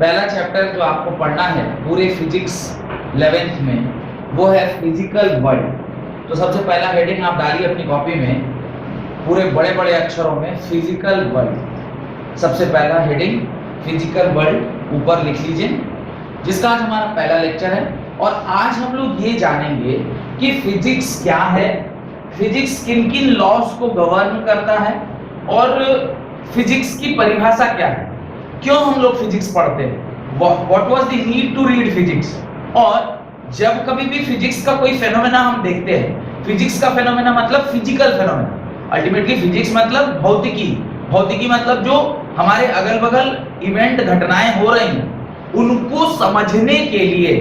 पहला चैप्टर जो आपको पढ़ना है पूरे फिजिक्स 11th में वो है फिजिकल वर्ल्ड। तो सबसे पहला हेडिंग आप डालिए अपनी कॉपी में पूरे बड़े बड़े अक्षरों में फिजिकल वर्ल्ड। सबसे पहला हेडिंग फिजिकल वर्ल्ड ऊपर लिख लीजिए, जिसका आज हमारा पहला लेक्चर है। और आज हम लोग ये जानेंगे कि फिजिक्स क्या है, फिजिक्स किन किन लॉज को गवर्न करता है और फिजिक्स की परिभाषा क्या है, क्यों हम लोग फिजिक्स पढ़ते हैं, what was the need to read physics. और जब कभी भी फिजिक्स का कोई फेनोमेना हम देखते हैं, फिजिक्स का फेनोमेना मतलब फिजिकल फेनोमेना, अल्टीमेटली फिजिक्स मतलब भौतिकी, भौतिकी मतलब जो हमारे अगल बगल इवेंट घटनाएं हो रही हैं उनको समझने के लिए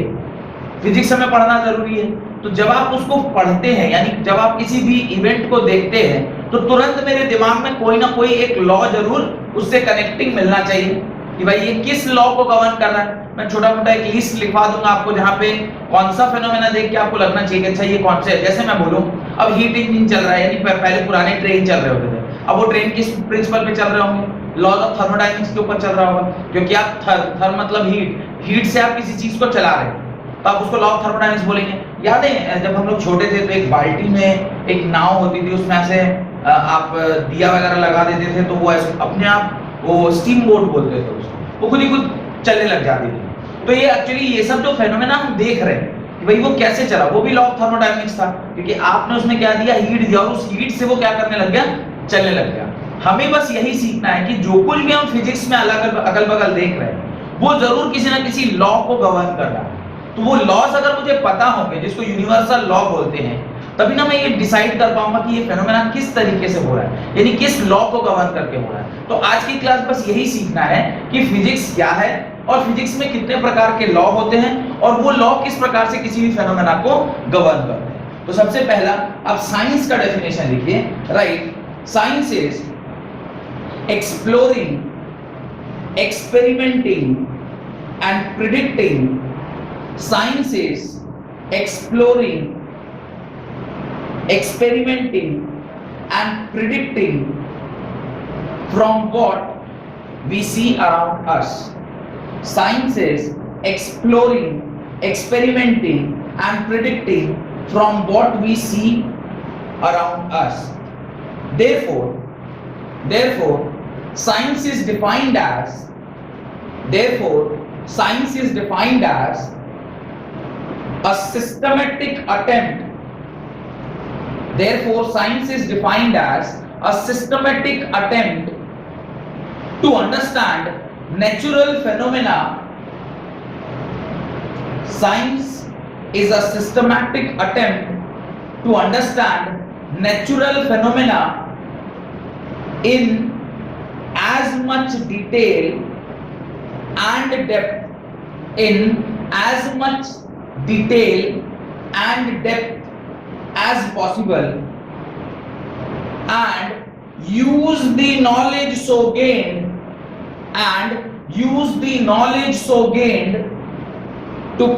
फिजिक्स हमें पढ़ना जरूरी है। तो जब आप उसको पढ़ते हैं, यानी जब आप किसी भी इवेंट को देखते हैं, तो तुरंत मेरे दिमाग में कोई ना कोई एक लॉ जरूर उससे कनेक्टिंग मिलना चाहिए कि भाई ये किस लॉ को गवर्न कर रहा है। मैं छोटा मोटा एक लिस्ट लिखवा दूंगा आपको, जहां पे कौन सा फेनोमेना देख के आपको लगना चाहिए कि अच्छा ये कौन से है। जैसे मैं बोलूं अब हीट इंजन चल रहा है, यानी पहले पुराने ट्रेन चल रहे होते थे, अब वो ट्रेन किस प्रिंसिपल पे चल रहे होंगे, लॉज ऑफ थर्मोडायनेमिक्स के ऊपर चल रहा होगा, क्योंकि आप थर मतलब हीट से आप किसी चीज को चला रहे हैं तो आप उसको लॉ ऑफ थर्मोडायनेमिक्स बोलेंगे। याद है जब हम लोग छोटे थे तो एक बाल्टी में एक नाव होती थी, उसमें ऐसे आप दिया वगैरह लगा देते थे तो वो ऐसे अपने आप वो स्टीम बोट बोलते थे उसको, वो खुद ही खुद चलने लग जाती थी। तो ये एक्चुअली ये सब जो फेनोमेना हम देख रहे हैं कि भाई वो कैसे चला, वो भी लॉ ऑफ थर्मोडायनेमिक्स था, क्योंकि आपने उसमें क्या दिया, हीट दिया, और उस हीट से वो क्या करने लग गया, चलने लग गया। हमें बस यही सीखना है कि जो कुछ भी हम फिजिक्स में अगल बगल देख रहे हैं वो जरूर किसी ना किसी लॉ को गवर्न कर रहा है। तो वो लॉज अगर मुझे पता होंगे, जिसको यूनिवर्सल लॉ बोलते हैं, तभी ना मैं ये डिसाइड कर पाऊंगा कि ये फेनोमेना किस तरीके से हो रहा है, यानी किस लॉ को गवर्न करके हो रहा है। तो आज की क्लास बस यही सीखना है कि फिजिक्स क्या है और फिजिक्स में कितने प्रकार के लॉ होते हैं और वो लॉ किस प्रकार से किसी भी फेनोमेना को गवर्न करते हैं। तो सबसे पहला आप साइंस का डेफिनेशन लिखिए। Right, science is exploring, experimenting and predicting. Science is exploring, experimenting and predicting from what we see around us. Science is exploring, experimenting and predicting from what we see around us. Therefore, science is defined as a systematic attempt. Therefore, science is defined as a systematic attempt to understand natural phenomena. Science is a systematic attempt to understand natural phenomena in as much detail and depth as possible, and use the knowledge so gained to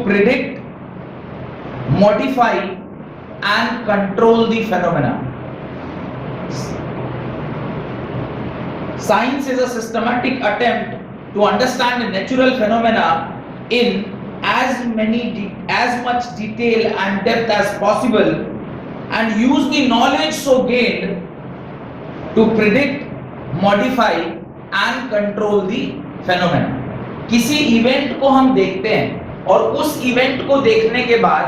predict, modify and control the phenomena. Science is a systematic attempt to understand natural phenomena in as much detail and depth as possible, and use the knowledge so gained to predict, modify and control the phenomena. किसी event को हम देखते हैं और उस event को देखने के बाद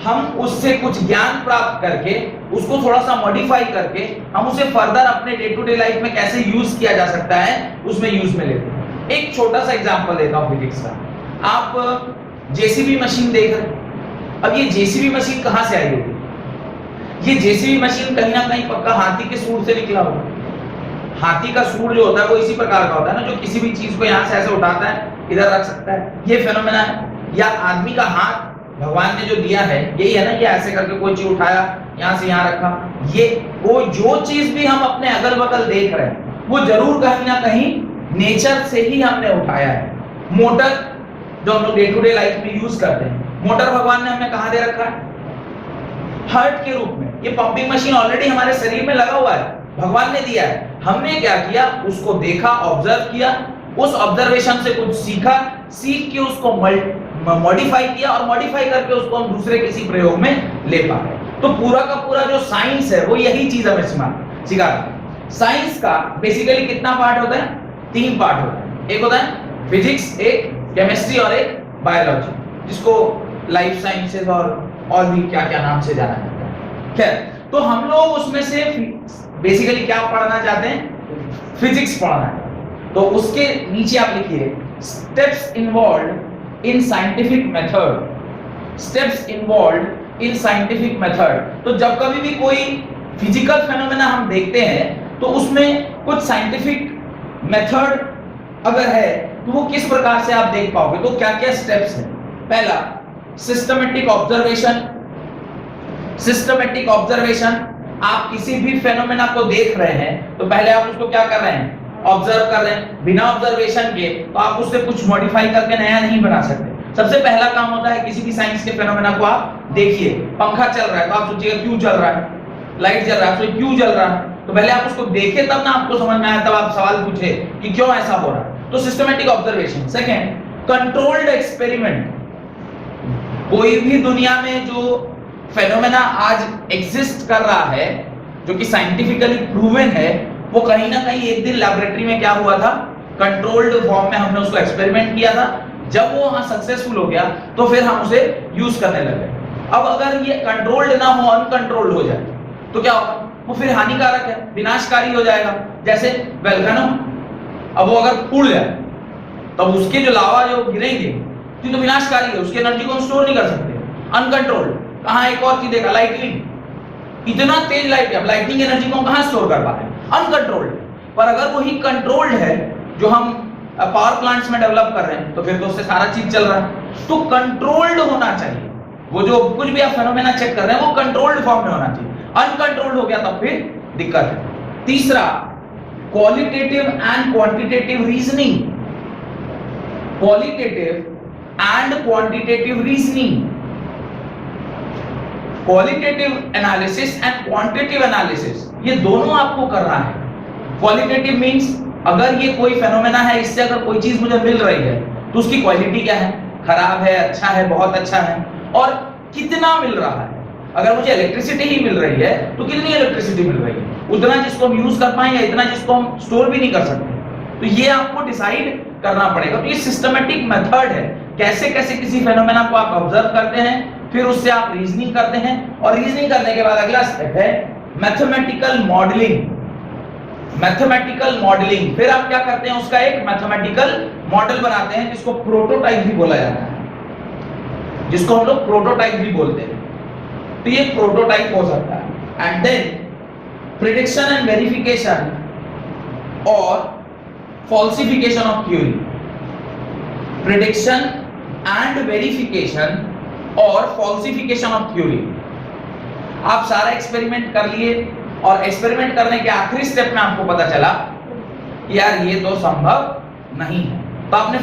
हम उससे कुछ ज्ञान प्राप्त करके उसको थोड़ा सा मॉडिफाई करके हम उसे फर्दर अपने डे टू डे लाइफ में कैसे यूज किया जा सकता है उसमें यूज में लेते हैं। एक छोटा सा एग्जांपल देता हूं फिजिक्स का। आप जेसीबी मशीन देख रहे हैं, अब ये जेसीबी मशीन कहां से आई होगी? ये जेसीबी मशीन कहीं ना कहीं पक्का हाथी के सूंड से निकला होगा। हाथी का सूंड जो होता है वो इसी प्रकार का होता है ना, जो किसी भी चीज को यहाँ से ऐसे उठाता है इधर रख सकता है, ये फेनोमेना है। या आदमी का हाथ भगवान ने जो दिया है यही है ना, कि ऐसे करके कोई चीज उठाया यहाँ से यहाँ रखा। ये वो जो चीज भी हम अपने अगल बगल देख रहे हैं वो जरूर कहीं ना कहीं नेचर से ही हमने उठाया है। मोटर जो हम लोग डे टू डे लाइफ में यूज करते हैं, मोटर भगवान ने हमें कहाँ दे रखा है? हार्ट के रूप में। ये पंपिंग मशीन ऑलरेडी हमारे शरीर में लगा हुआ है, भगवान ने दिया है, हमने क्या किया, उसको देखा, ऑब्जर्व किया, उस ऑब्जर्वेशन से कुछ सीखा, सीख के उसको मॉडिफाई किया और मॉडिफाई करके उसको हम दूसरे किसी प्रयोग में ले पा रहे। तो पूरा का पूरा जो साइंस है वो यही चीज हमें सिखाता है। साइंस का बेसिकली कितना पार्ट होता है? 3 पार्ट होता है। एक होता है फिजिक्स, एक केमिस्ट्री और एक बायोलॉजी, जिसको लाइफ साइंसेस और भी क्या क्या नाम से जाना जाता है। खैर, तो हम लोग उसमें से बेसिकली क्या पढ़ना चाहते हैं? फिजिक्स पढ़ना है। तो उसके नीचे आप लिखिए steps involved in scientific method, steps involved in scientific method. तो जब कभी भी कोई फिजिकल फेनोमेना हम देखते हैं तो उसमें कुछ साइंटिफिक मेथड अगर है तो वो किस प्रकार से आप देख पाओगे? तो क्या क्या स्टेप्स हैं? पहला, सिस्टमैटिक ऑब्जर्वेशन। सिस्टमैटिक ऑब्जर्वेशन, आप किसी भी फेनोमेना को देख रहे हैं तो पहले आप उसको क्या कर रहे हैं? ऑब्जर्व कर रहे हैं। बिना ऑब्जर्वेशन के तो आप उससे कुछ मॉडिफाई करके नया नहीं बना सकते। सबसे पहला काम होता है किसी भी साइंस के फेनोमेना को आप देखिए। पंखा चल रहा है तो आप सोचिएगा क्यों चल रहा है, लाइट जल रहा है तो क्यों जल रहा है, तो पहले आप उसको देखें तब ना आपको समझ में आया, तब आप सवाल पूछे कि क्यों ऐसा हो रहा है। तो systematic observation. Second, controlled experiment. कोई भी दुनिया में जो फेनोमेना आज एग्जिस्ट कर रहा है, जो कि साइंटिफिकली प्रूवन है, वो कहीं ना कहीं एक दिन लैबोरेटरी में क्या हुआ था? कंट्रोल्ड फॉर्म में हमने उसको एक्सपेरिमेंट किया था। जब वो वहां सक्सेसफुल हो गया तो फिर हम उसे यूज करने लगे। अब अगर ये कंट्रोल्ड ना हो, अनकंट्रोल्ड हो जाए तो क्या होगा? वो फिर हानिकारक है, विनाशकारी हो जाएगा। जैसे वोल्केनो, अब वो अगर फूट जाए तब उसके जो लावा जो गिरेंगे तो विनाशकारी है, उसकी एनर्जी को हम स्टोर नहीं कर सकते। अनकंट्रोल्ड। कहां एक और चीज देखा, लाइटनिंग, इतना तेज लाइट है, अब लाइटनिंग एनर्जी को हम कहां स्टोर कर पा रहे हैं? अनकंट्रोल्ड। पर अगर वही कंट्रोल्ड है जो हम पावर प्लांट्स में डेवलप कर रहे हैं तो फिर तो उससे सारा चीज चल रहा है। तो कंट्रोल्ड होना चाहिए, वो जो कुछ भी आप फेनोमेना चेक कर रहे हैं वो कंट्रोल्ड फॉर्म में होना चाहिए। अनकंट्रोल्ड हो गया तब फिर दिक्कत है। तीसरा, qualitative and quantitative reasoning. Qualitative and quantitative reasoning, qualitative analysis and quantitative analysis, ये दोनों आपको करना है। क्वालिटेटिव मींस अगर ये कोई फेनोमेना है, इससे अगर कोई चीज मुझे मिल रही है तो उसकी क्वालिटी क्या है? खराब है, अच्छा है, बहुत अच्छा है, और कितना मिल रहा है। अगर मुझे इलेक्ट्रिसिटी ही मिल रही है तो कितनी इलेक्ट्रिसिटी मिल रही है? उतना जिसको हम यूज कर पाए या इतना जिसको हम स्टोर भी नहीं कर सकते। तो ये आपको डिसाइड करना पड़ेगा। तो ये सिस्टमैटिक मेथड है, कैसे कैसे किसी फेनोमेना को आप ऑब्जर्व करते हैं, फिर उससे आप रीजनिंग करते हैं, और रीजनिंग करने के बाद अगला स्टेप है मैथमेटिकल मॉडलिंग। मैथमेटिकल मॉडलिंग, फिर आप क्या करते हैं? उसका एक मैथमेटिकल मॉडल बनाते हैं, जिसको प्रोटोटाइप भी बोला जाता है, जिसको हम लोग प्रोटोटाइप भी बोलते हैं। तो ये प्रोटोटाइप हो सकता है। And then prediction and verification और falsification of theory, prediction and verification और falsification of theory। आप सारा एक्सपेरिमेंट कर लिए और एक्सपेरिमेंट करने के आखिरी स्टेप में आपको पता चला यार ये तो संभव नहीं है, तो आपने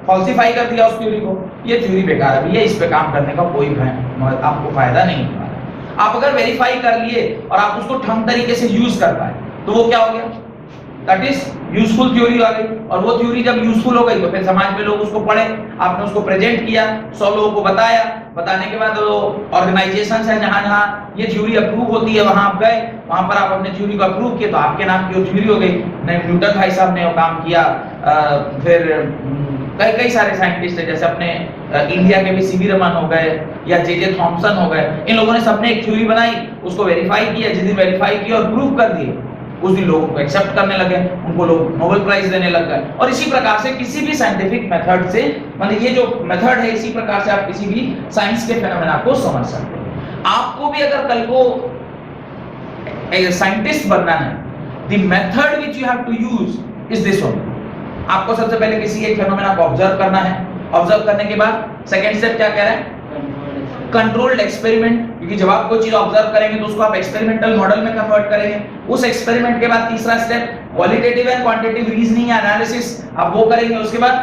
फॉल्सिफाई कर दिया उस थ्योरी को, ये थ्योरी बेकार है, ये इस पे काम करने का कोई आपको फायदा नहीं होगा। आप अगर वेरीफाई कर लिए और आप उसको ढंग तरीके से यूज कर पाए तो वो क्या हो गया? दैट इज यूजफुल थ्योरी आ गई। और वो थ्योरी जब यूजफुल हो गई तो फिर समाज में लोग उसको पढ़े, आपने उसको प्रेजेंट किया, 100 लोगों को बताया, बताने के बाद ऑर्गेनाइजेशंस हैं जहां जहां ये थ्योरी अप्रूव होती है वहां आप गए, वहां पर आप अपने थ्योरी को अप्रूव किए तो आपके नाम की वो थ्योरी हो गई। न्यूटन भाई साहब ने वो काम किया, फिर कई सारे साइंटिस्ट हैं, जैसे अपने इंडिया के भी सीवी रमन हो गए या जे थॉमसन हो गए, इन लोगों ने सबने एक थ्योरी बनाई, उसको वेरीफाई किया, जिस दिन वेरीफाई किया और प्रूव कर दिए उस दिन लोगों को एक्सेप्ट करने लगे, उनको लोग नोबेल प्राइज देने लग गए। और इसी प्रकार से किसी भी साइंटिफिक मेथड से, मतलब ये जो मेथड है, इसी प्रकार से आप किसी भी साइंस के फेनोमेना को समझ सकते हैं। आपको भी अगर कल को साइंटिस्ट बनना है, the method which you have to use is this one. आपको सबसे पहले किसी एक फेनोमेना को ऑब्जर्व करना है, ऑब्जर्व करने के बाद सेकंड स्टेप क्या कह रहा है? कंट्रोल्ड एक्सपेरिमेंट, क्योंकि जब आप कोई चीज ऑब्जर्व करेंगे तो उसको आप एक्सपेरिमेंटल मॉडल में कन्वर्ट करेंगे। उस एक्सपेरिमेंट के बाद तीसरा step qualitative and quantitative reasoning analysis आप वो करेंगे। उसके बाद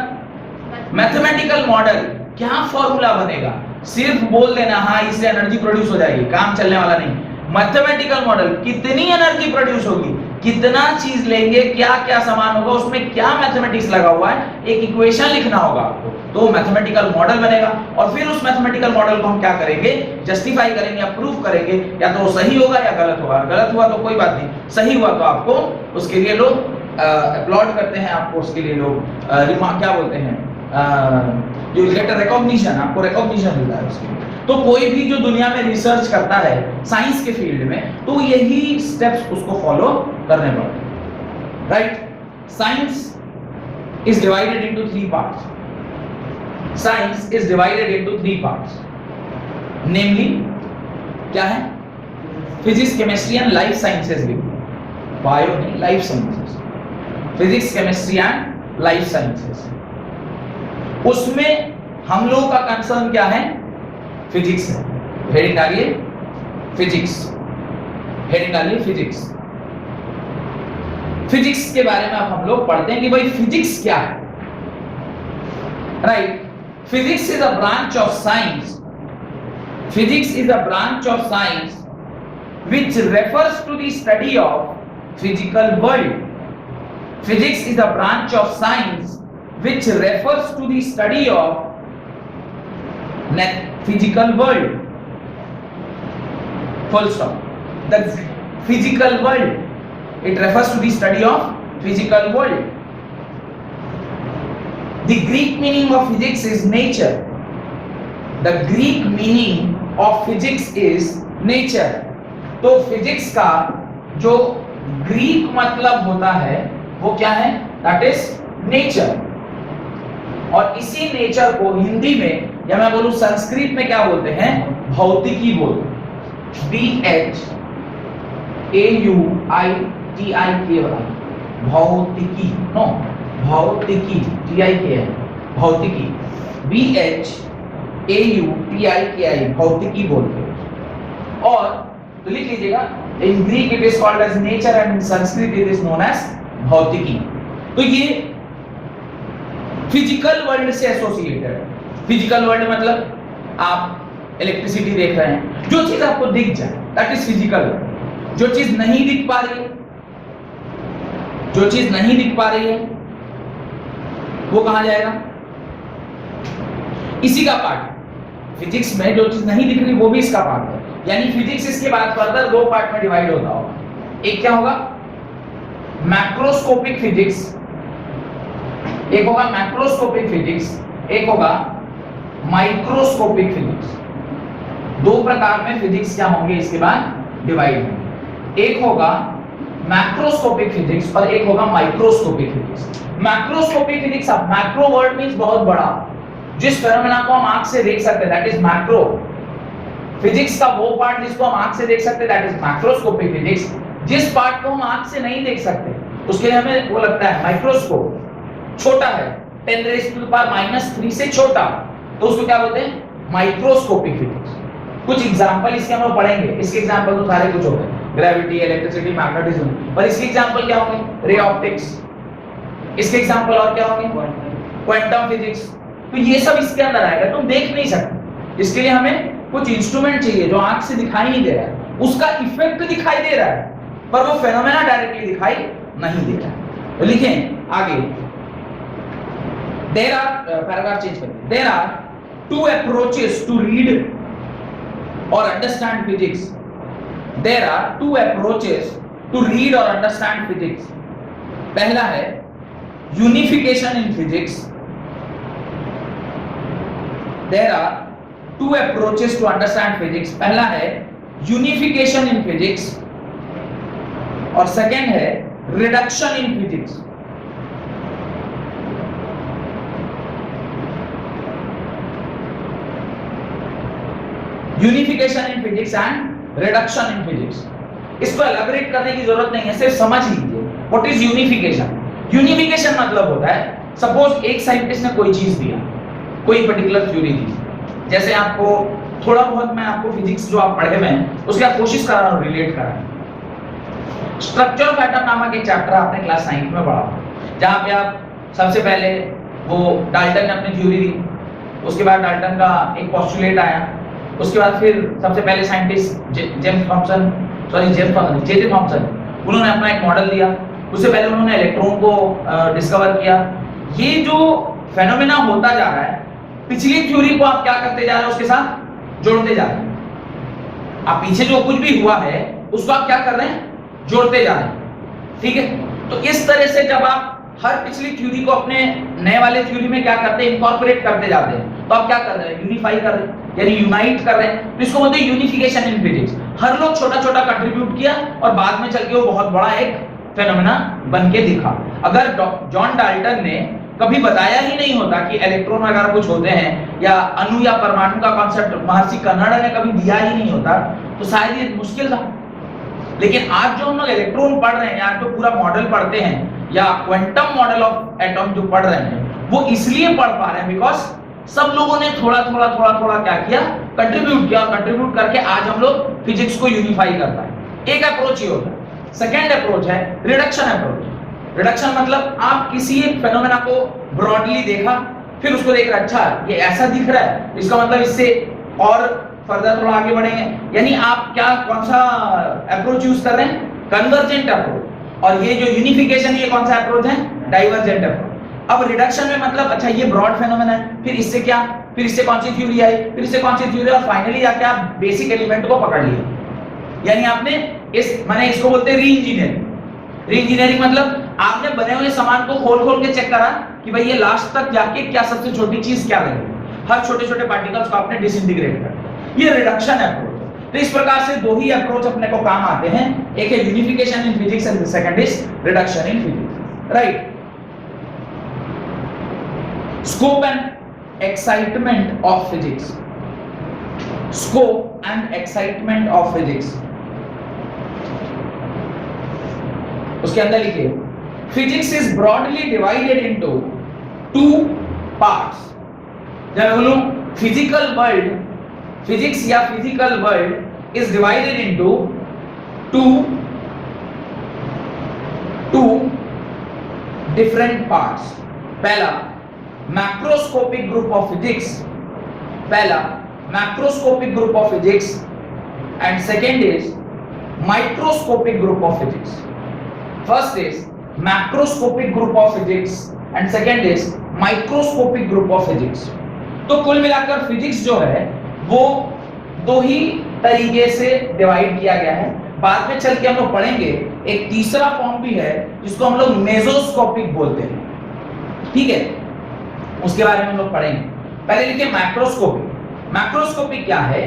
मैथमेटिकल मॉडल, क्या फॉर्मूला बनेगा? सिर्फ बोल देना हाँ इससे एनर्जी प्रोड्यूस हो जाएगी, काम चलने वाला नहीं। मैथमेटिकल मॉडल, कितनी एनर्जी प्रोड्यूस होगी, कितना चीज लेंगे, क्या क्या सामान होगा, उसमें क्या मैथमेटिक्स लगा हुआ है, एक इक्वेशन लिखना होगा आपको, तो मैथमेटिकल मॉडल बनेगा और फिर उस मैथमेटिकल मॉडल को हम क्या करेंगे, जस्टिफाई करेंगे या प्रूव करेंगे, या तो वो सही होगा या गलत होगा। गलत हुआ तो कोई बात नहीं, सही हुआ तो आपको उसके लिए लोग अपलॉड करते हैं, आपको उसके लिए लोग रिमार्क क्या बोलते हैं, यू गेट अ रिकॉग्निशन, आपको रिकॉग्निशन मिलता है उसके लिए। तो कोई भी जो दुनिया में रिसर्च करता है साइंस के फील्ड में, तो यही स्टेप्स उसको फॉलो करने पड़ते हैं, right. Science is divided into 3 parts. Science is divided into 3 parts, namely क्या है, physics, chemistry and life sciences. Bio नहीं, life sciences, physics, chemistry and life sciences. उसमें हम लोगों का कंसर्न क्या है, फिजिक्स है। हेडिंग डालिए फिजिक्स, हेडिंग डालिए फिजिक्स। फिजिक्स के बारे में अब हम लोग पढ़ते हैं कि भाई फिजिक्स क्या है, right. Physics is a branch of science, physics is a branch of science which refers to the study of physical world. Physics is a branch of science which refers to the study of physical world. Full stop. The physical world, it refers to the study of physical world. The Greek meaning of physics is nature. The Greek meaning of physics is nature. तो physics का जो Greek मतलब होता है वो क्या है, that is nature. और इसी नेचर को हिंदी में या मैं बोलूं संस्कृत में क्या बोलते हैं, भौतिकी बोलते हैं। BHAUITIK, भौतिकी, नो भौतिकी, TIK है भौतिकी, BHAUTIKI, भौतिकी बोलते हैं। और तो लिख लीजिएगा, in Greek it is called as nature and in Sanskrit it is known as भौतिकी। तो ये फिजिकल वर्ल्ड से एसोसिएटेड है। फिजिकल वर्ल्ड मतलब आप इलेक्ट्रिसिटी देख रहे हैं, जो चीज आपको दिख जाए दैट इज फिजिकल। जो चीज नहीं दिख पा रही है, जो चीज नहीं दिख पा रही है वो कहां जाएगा, इसी का पार्ट। फिजिक्स में जो चीज नहीं दिख रही वो भी इसका पार्ट है। यानी फिजिक्स इसके बाद फर्दर 2 पार्ट में डिवाइड होता होगा। एक क्या होगा, मैक्रोस्कोपिक फिजिक्स, एक होगा मैक्रोस्कोपिक फिजिक्स, एक होगा माइक्रोस्कोपिक फिजिक्स। 2 प्रकार में फिजिक्स क्या होंगे इसके बाद डिवाइड होंगे। एक होगा मैक्रोस्कोपिक फिजिक्स और एक होगा माइक्रोस्कोपिक फिजिक्स। मैक्रोस्कोपिक फिजिक्स, अब मैक्रो वर्ड मींस बहुत बड़ा, जिस फेनोमेना को हम आंख से देख सकते हैं दैट इज मैक्रो। फिजिक्स का वो पार्ट जिसको हम आंख से देख सकते हैं दैट इज मैक्रोस्कोपिक फिजिक्स। जिस पार्ट को हम आंख से नहीं देख सकते उसके लिए हमें वो लगता है माइक्रोस्कोप, छोटा है 10⁻³ से छोटा, तो उसको क्या बोलते हैं, माइक्रोस्कोपिक फिजिक्स। कुछ एग्जांपल इसके हम लोग पढ़ेंगे। इसके एग्जांपल तो सारे कुछ होते हैं, ग्रेविटी, इलेक्ट्रिसिटी, मैग्नेटिज्म, पर इसके एग्जांपल क्या होंगे, रे ऑप्टिक्स। इसके एग्जांपल और क्या होंगे, क्वांटम फिजिक्स। तो ये सब इसके अंदर आएगा, तुम देख नहीं सकते। इसके लिए हमें कुछ इंस्ट्रूमेंट चाहिए जो आंख से दिखाई नहीं दे रहा है, उसका इफेक्ट दिखाई दे रहा है पर वो फेनोमेना डायरेक्टली दिखाई नहीं दे रहा है। तो लिखें आगे, देयर आर, पैराग्राफ चेंज करें, there are 2 approaches to read और understand physics. There are 2 approaches to read और अंडरस्टैंड फिजिक्स। पहला है unification in physics. There are 2 approaches to understand physics. पहला है यूनिफिकेशन इन फिजिक्स और सेकेंड है reduction in physics. Unification in physics and reduction in physics. इसको elaborate करने की जरूरत नहीं है, सिर्फ समझ लीजिए व्हाट इज यूनिफिकेशन। यूनिफिकेशन मतलब होता है, सपोज एक साइंटिस्ट ने कोई चीज दिया, कोई पर्टिकुलर थ्योरी दी, जैसे आपको थोड़ा बहुत मैं आपको फिजिक्स जो आप पढ़े हुए हैं उसकी आप कोशिश कर रहा हूं रिलेट कराने। स्ट्रक्चर ऑफ एटम नामक एक चैप्टर आपने क्लास 9 में पढ़ा, जहां पे आप सबसे पहले वो डाल्टन ने अपनी थ्योरी दी, उसके बाद डाल्टन का एक पोस्टुलेट आया, उसके बाद फिर सबसे पहले साइंटिस्ट जेम्स थॉमसन, उन्होंने अपना एक मॉडल दिया, उससे पहले उन्होंने इलेक्ट्रॉन को डिस्कवर किया। ये जो फेनोमेना होता जा रहा है, पिछली थ्योरी को आप क्या करते जा रहे हैं, उसके साथ जोड़ते जा रहे हैं। आप पीछे जो कुछ भी हुआ है उसको आप क्या कर रहे हैं, जोड़ते जा रहे हैं, ठीक है। तो इस तरह से जब आप हर पिछली थ्योरी को अपने नए वाले थ्योरी में क्या करते हैं, इनकॉर्पोरेट करते जाते हैं, तो आप क्या कर रहे हैं, यूनिफाई कर रहे हैं, यानी यूनाइट कर रहे हैं। तो इसको बोलते हैं यूनिफिकेशन इन फिजिक्स। हर लोग छोटा छोटा कंट्रीब्यूट किया और बाद में चल के वो बहुत बड़ा एक फेनोमेना बन के दिखा। अगर जॉन डाल्टन ने कभी बताया ही नहीं होता कि इलेक्ट्रॉन वगैरह कुछ होते हैं, या अणु या परमाणु का कॉन्सेप्ट महर्षि कन्नड़ ने कभी दिया ही नहीं होता, तो शायद ये मुश्किल था। लेकिन आज जो हम लोग इलेक्ट्रॉन पढ़ रहे हैं, या जो पूरा मॉडल पढ़ते हैं, या क्वांटम मॉडल ऑफ एटम जो पढ़ रहे हैं, वो इसलिए पढ़ पा रहे हैं बिकॉज सब लोगों ने थोड़ा थोड़ा क्या किया, कंट्रीब्यूट किया। कंट्रीब्यूट करके आज हम लोग फिजिक्स को यूनिफाई करता है। एक अप्रोच ये होता है। सेकेंड अप्रोच है रिडक्शन अप्रोच। रिडक्शन मतलब आप किसी एक फेनोमेना को ब्रॉडली देखा, फिर उसको देख रहे, अच्छा ये ऐसा दिख रहा है, इसका मतलब इससे और फर्दर थोड़ा आगे बढ़ेंगे। यानी आप क्या, कौन सा अप्रोच यूज कर रहे हैं, कन्वर्जेंट अप्रोच। और ये जो यूनिफिकेशन, ये कौन सा अप्रोच है, डाइवर्जेंट अप्रोच। अब रिडक्शन में मतलब, अच्छा ये ब्रॉड फेनोमेना है, फिर इससे क्या, फिर इससे कौन सी थ्योरी आई, फिर इससे कौन सी थ्योरी, और फाइनली जाके आप बेसिक एलिमेंट को पकड़ लिए। यानी आपने माने इसको बोलते हैं री इंजीनियरिंग। री इंजीनियरिंग मतलब आपने बने हुए सामान को खोल खोल के चेक करा कि भाई ये लास्ट तक जाके क्या सबसे छोटी चीज क्या रहेगी। हर छोटे छोटे पार्टिकल्स को आपने डिसइंटीग्रेट कर, ये रिडक्शन अप्रोच। तो इस प्रकार से दो ही अप्रोच अपने को काम आते हैं, एक है unification in physics and the second is reduction in physics, right. Scope and excitement of physics. Scope and excitement of physics, उसके अंदर लिखिए, physics is broadly divided into two parts. जब मैं बोलूं फिजिकल वर्ल्ड, फिजिक्स या physical world is divided into two different parts. पहला macroscopic group of physics, पहला macroscopic group of physics, and second is microscopic group of physics. First is macroscopic group of physics and second is microscopic group of physics। तो कुल मिलाकर physics जो है वो दो ही तरीके से डिवाइड किया गया है। बाद में चल के हम लोग पढ़ेंगे एक तीसरा फॉर्म भी है जिसको हम लोग मेसोस्कोपिक बोलते हैं, ठीक है, उसके बारे में हम लोग पढ़ेंगे। पहले लिखिए मैक्रोस्कोपिक। मैक्रोस्कोपिक क्या है?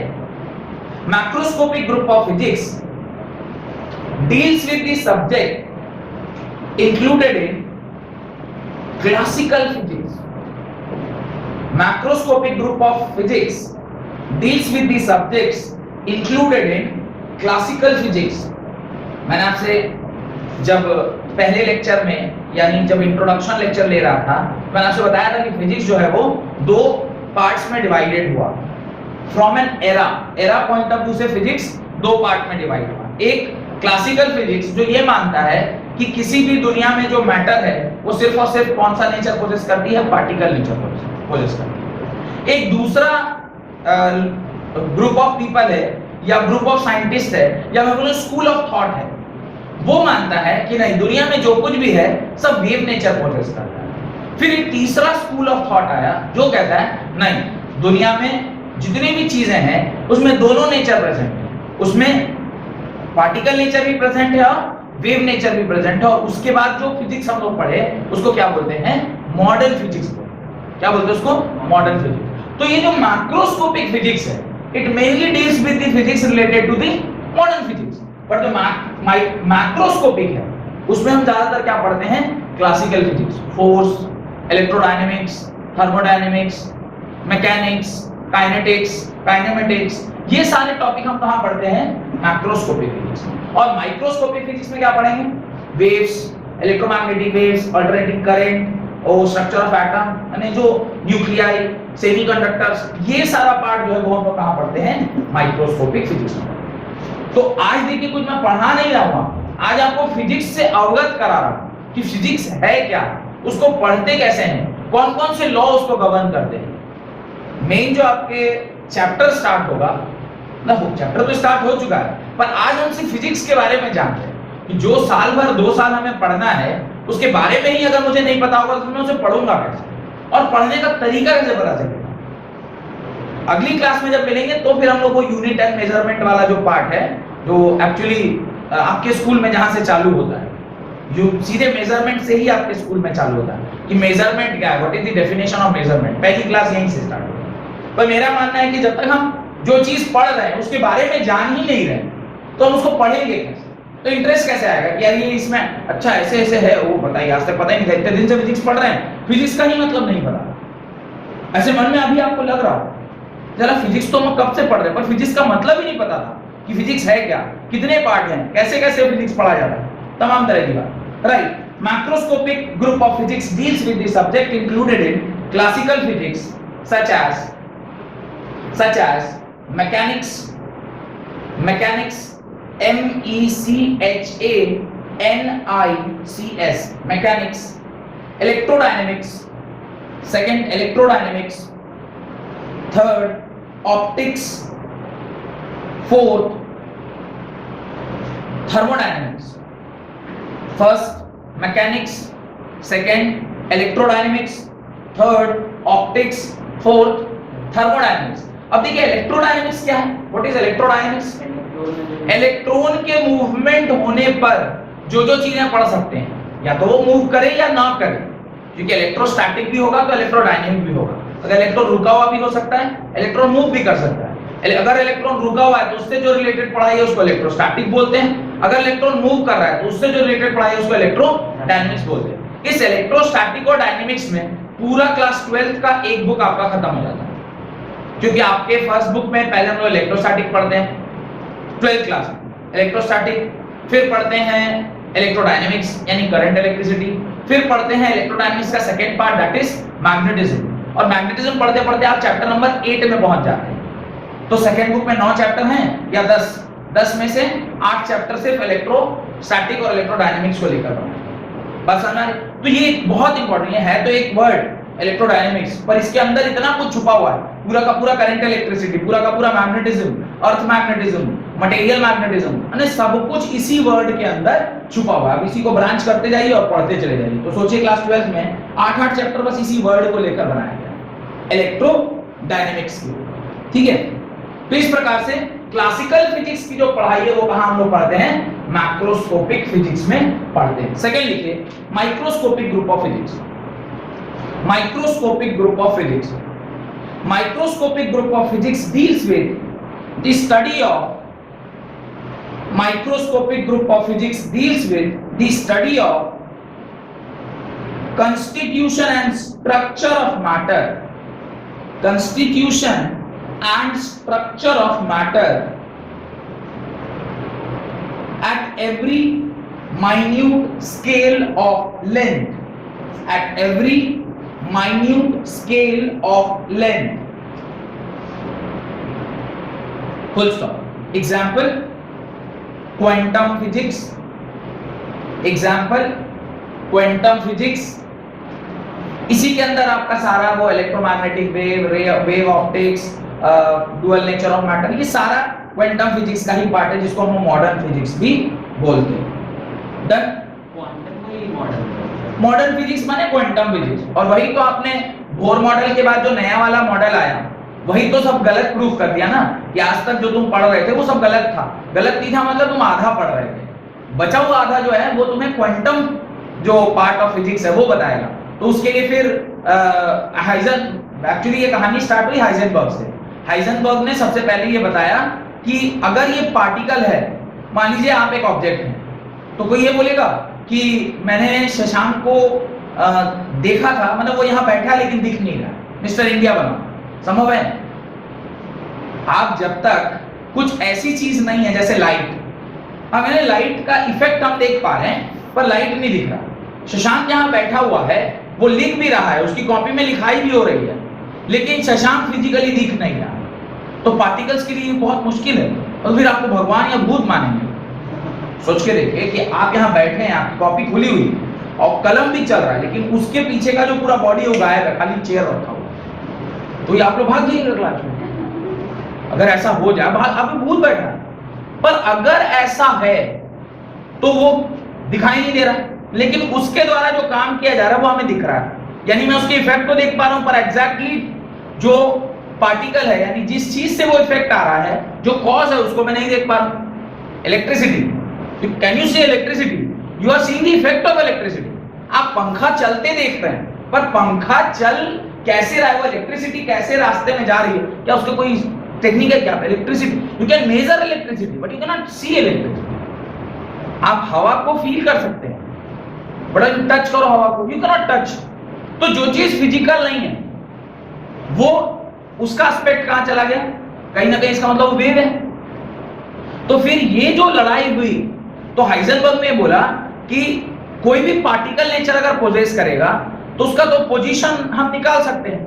Macroscopic group of physics deals with the subject included in classical physics। Macroscopic group of physics deals with the subjects included in classical physics। मैंने आपसे जब पहले लेक्चर में, यानी जब इंट्रोडक्शन लेक्चर ले रहा था, मैंने आपसे बताया था कि फिजिक्स जो है वो दो पार्ट्स में डिवाइडेड हुआ। From an era point of view से फिजिक्स दो पार्ट में डिवाइड हुआ। एक क्लासिकल फिजिक्स जो ये मानता है कि किसी भी दुनिया में जो मैटर है वो सिर्फ और सिर्फ कौन सा नेचर पोजेस करती है, पार्टिकल नेचर पोजेस करती है। एक दूसरा ग्रुप ऑफ पीपल है या ग्रुप ऑफ साइंटिस्ट है या मैं बोलूं स्कूल ऑफ थॉट है, वो मानता है कि नहीं, दुनिया में जो कुछ भी है सब वेव नेचर पोजेस करता है। फिर एक तीसरा स्कूल ऑफ थॉट आया जो कहता है नहीं, दुनिया में जितनी भी चीजें हैं उसमें दोनों नेचर प्रेजेंट है, उसमें पार्टिकल नेचर भी प्रेजेंट है और वेव नेचर भी प्रेजेंट है। और उसके बाद जो फिजिक्स हम लोग पढ़े उसको क्या बोलते हैं, मॉडर्न फिजिक्स। क्या बोलते हैं उसको, मॉडर्न फिजिक्स। तो ये जो मैक्रोस्कोपिक फिजिक्स है, it mainly deals with the physics related to the modern physics. But जो मैक्रोस्कोपिक है उसमें हम ज्यादातर क्या पढ़ते हैं, classical physics, force, electrodynamics, thermodynamics, mechanics, kinetics, kinematics, ये सारे टॉपिक हम कहां पढ़ते हैं, मैक्रोस्कोपिक फिजिक्स। और माइक्रोस्कोपिक फिजिक्स में क्या पढ़ेंगे, waves, electromagnetic waves, alternating current और स्ट्रक्चर ऑफ एटम, यानी जो न्यूक्लियाई, सेमीकंडक्टर्स, ये सारा पार्ट जो है वो हम लोग कहां पढ़ते हैं, माइक्रोस्कोपिक फिजिक्स में। तो आज देखिए कुछ मैं पढ़ा नहीं रहा हूं, आज आपको फिजिक्स से अवगत करा रहा हूं कि फिजिक्स है क्या, उसको पढ़ते कैसे हैं, कौन कौन से लॉ उसको गवर्न करते हैं। मेन जो आपके चैप्टर स्टार्ट होगा ना, वो चैप्टर तो स्टार्ट हो चुका है, पर आज हम सिर्फ फिजिक्स के बारे में जानते हैं। कि जो साल भर 2 साल हमें पढ़ना है उसके बारे में ही अगर मुझे नहीं पता होगा तो मैं उसे पढ़ूंगा कैसे, और पढ़ने का तरीका कैसे पता चलेगा। अगली क्लास में जब मिलेंगे तो फिर हम लोग को यूनिट एंड मेजरमेंट वाला जो पार्ट है, जो एक्चुअली आपके स्कूल में जहां से चालू होता है, सीधे मेजरमेंट से ही आपके स्कूल में चालू होता है कि मेजरमेंट क्या है, what is the definition of measurement, पहली क्लास यहीं से स्टार्ट होती है। पर मेरा मानना है कि जब तक हम जो चीज पढ़ रहे हैं उसके बारे में जान ही नहीं रहे तो हम उसको पढ़ेंगे कैसे, तो इंटरेस्ट कैसे आएगा कि यार ये इसमें अच्छा ऐसे ऐसे है, वो बताइए, आज तक पता ही नहीं था, इतने दिन से फिजिक्स पढ़ रहे हैं, फिजिक्स का ही मतलब नहीं पता। ऐसे मन में अभी आपको लग रहा हो जरा फिजिक्स तो हम कब से पढ़ रहे हैं, पर फिजिक्स का मतलब ही नहीं पता था कि फिजिक्स है क्या, कितने पार्ट हैं, कैसे कैसे फिजिक्स पढ़ा जाता है, तमाम तरह की बात। Right, macroscopic group of physics deals with the subject included in classical physics such as mechanics, MECHANICS, mechanics, electrodynamics, second electrodynamics, third optics, fourth thermodynamics, first mechanics, second electrodynamics, third optics, fourth thermodynamics. अब देखिए electrodynamics क्या है, what is electrodynamics? Electron के movement होने पर जो जो चीजें पढ़ सकते हैं, या तो वो मूव करे या ना करे, क्योंकि इलेक्ट्रोस्टैटिक भी होगा तो इलेक्ट्रोडायनेमिक भी होगा। अगर इलेक्ट्रॉन रुका हुआ भी हो सकता है, इलेक्ट्रॉन मूव भी कर सकता है। अगर इलेक्ट्रॉन रुका हुआ है तो उससे जो रिलेटेड पढ़ाई है उसको इलेक्ट्रोस्टैटिक बोलते हैं, अगर इलेक्ट्रॉन मूव कर रहा है तो उससे जो रिलेटेड पढ़ाई है उसको इलेक्ट्रोडायनेमिक्स बोलते हैं। इस इलेक्ट्रोस्टैटिक और डायनेमिक्स में पूरा क्लास 12th का एक बुक आपका खत्म हो जाता है, क्योंकि आपके फर्स्ट बुक में पहले हम लोग इलेक्ट्रोस्टैटिक पढ़ते हैं 12th क्लास में इलेक्ट्रोस्टैटिक, फिर पढ़ते हैं इलेक्ट्रोडायनेमिक्स यानी करंट इलेक्ट्रिसिटी, फिर पढ़ते हैं इलेक्ट्रोडायनेमिक्स का second part that is magnetism, और मैग्नेटिज्म पढ़ते पढ़ते आप चैप्टर नंबर 8 में पहुंच जाते हैं। तो सेकंड बुक में 9 चैप्टर हैं या 10 में से 8 चैप्टर सिर्फ इलेक्ट्रोस्टैटिक और इलेक्ट्रोडायनेमिक्स को लेकर पढ़ना है। बस समझ। तो ये बहुत इंपॉर्टेंट है तो एक वर्ड इलेक्ट्रोडायनेमिक्स, पर इसके अंदर इतना कुछ छुपा हुआ है, पूरा का पूरा करंट इलेक्ट्रिसिटी, पूरा का पूरा मैग्नेटिज्म, अर्थ मैग्नेटिज्म, मटेरियल मैग्नेटिज्म, यानी सब कुछ इसी वर्ड के अंदर छुपा हुआ है। अब इसी को ब्रांच करते जाइए और पढ़ते चले जाइए। तो सोचिए क्लास 12 में 8 चैप्टर बस इसी वर्ड को लेकर बनाया गया, इलेक्ट्रोडायनेमिक्स की। ठीक है, तो इस प्रकार से क्लासिकल फिजिक्स की जो पढ़ाई है वो कहां हम लोग पढ़ते हैं, मैक्रोस्कोपिक फिजिक्स में पढ़ते हैं। सेकंड लिखिए microscopic group of physics, microscopic group of physics, microscopic group of physics deals with the study of, microscopic group of physics deals with the study of constitution and structure of matter, constitution and structure of matter at every minute scale of length, at every minute scale of length, full stop. Example quantum physics, example quantum physics। इसी के अंदर आपका सारा वो electromagnetic wave, wave optics, dual nature of matter, ये सारा quantum physics का ही part है, जिसको हम मॉडर्न फिजिक्स भी बोलते हैं। डन। क्वांटम को ही मॉडर्न फिजिक्स माने क्वांटम फिजिक्स। और वही तो आपने बोर मॉडल के बाद जो नया वाला मॉडल आया वही तो सब गलत प्रूफ कर दिया ना, कि आज तक जो तुम पढ़ रहे थे वो सब गलत था। गलत नहीं था मतलब तुम आधा पढ़ रहे थे, बचा हुआ आधा जो है वो तुम्हें क्वांटम जो पार्ट ऑफ फिजिक्स है वो बताएगा। तो उसके लिए फिर एक्चुअली ये कहानी स्टार्ट हुई हाइजेनबर्ग से। हाइजेनबर्ग ने सबसे पहले ये बताया कि अगर ये पार्टिकल है, मान लीजिए आप एक ऑब्जेक्ट हैं, तो कोई ये बोलेगा कि मैंने शशांक को देखा था, मतलब वो यहाँ बैठा लेकिन दिख नहीं रहा, मिस्टर इंडिया बना, संभव है? आप जब तक कुछ ऐसी चीज नहीं है जैसे लाइट, मैंने लाइट का इफेक्ट हम देख पा रहे हैं पर लाइट नहीं दिख रहा। शशांक यहाँ बैठा हुआ है, वो लिख भी रहा है, उसकी कॉपी में लिखाई भी हो रही है, लेकिन शशांक फिजिकली दिख नहीं रहा। तो पार्टिकल्स के लिए बहुत मुश्किल है, और फिर आपको भगवान या भूत मानेंगे। सोच के देखिए कि आप यहाँ बैठे हैं, आपकी कॉपी खुली हुई और कलम भी चल रहा है, लेकिन उसके पीछे का जो पूरा बॉडी है वो गायब है, खाली चेयर रखा हुआ। तो ये आप लोग भाग जाइएगा क्लास में अगर ऐसा हो जाए, अभी भूत बैठा है। पर अगर ऐसा है तो वो दिखाई नहीं दे रहा, लेकिन उसके द्वारा जो काम किया जा रहा है वो हमें दिख रहा है, यानी मैं उसके इफेक्ट को देख पा रहा हूं, पर एग्जैक्टली जो पार्टिकल है यानी जिस चीज से वो इफेक्ट आ रहा है, जो कॉज है, उसको मैं नहीं देख पा रहा हूं। Electricity, can you see electricity? You are seeing the effect of electricity. आप पंखा चलते देख रहे हैं, पर पंखा चल कैसे रहा है, वो इलेक्ट्रिसिटी कैसे रास्ते में जा रही है, क्या उसका कोई टेक्निक है? क्या electricity, you can measure electricity but you can not see electricity. आप हवा को फील कर सकते हैं, बड़ा टच करो हवा को, यू कैन नॉट टच। तो जो चीज फिजिकल नहीं है वो, उसका एस्पेक्ट कहां चला गया? कहीं ना कहीं इसका मतलब वो वेव है। तो फिर ये जो लड़ाई हुई, तो हाइजेनबर्ग ने बोला कि कोई भी पार्टिकल नेचर अगर पोजेस करेगा तो उसका तो पोजीशन हम निकाल सकते हैं,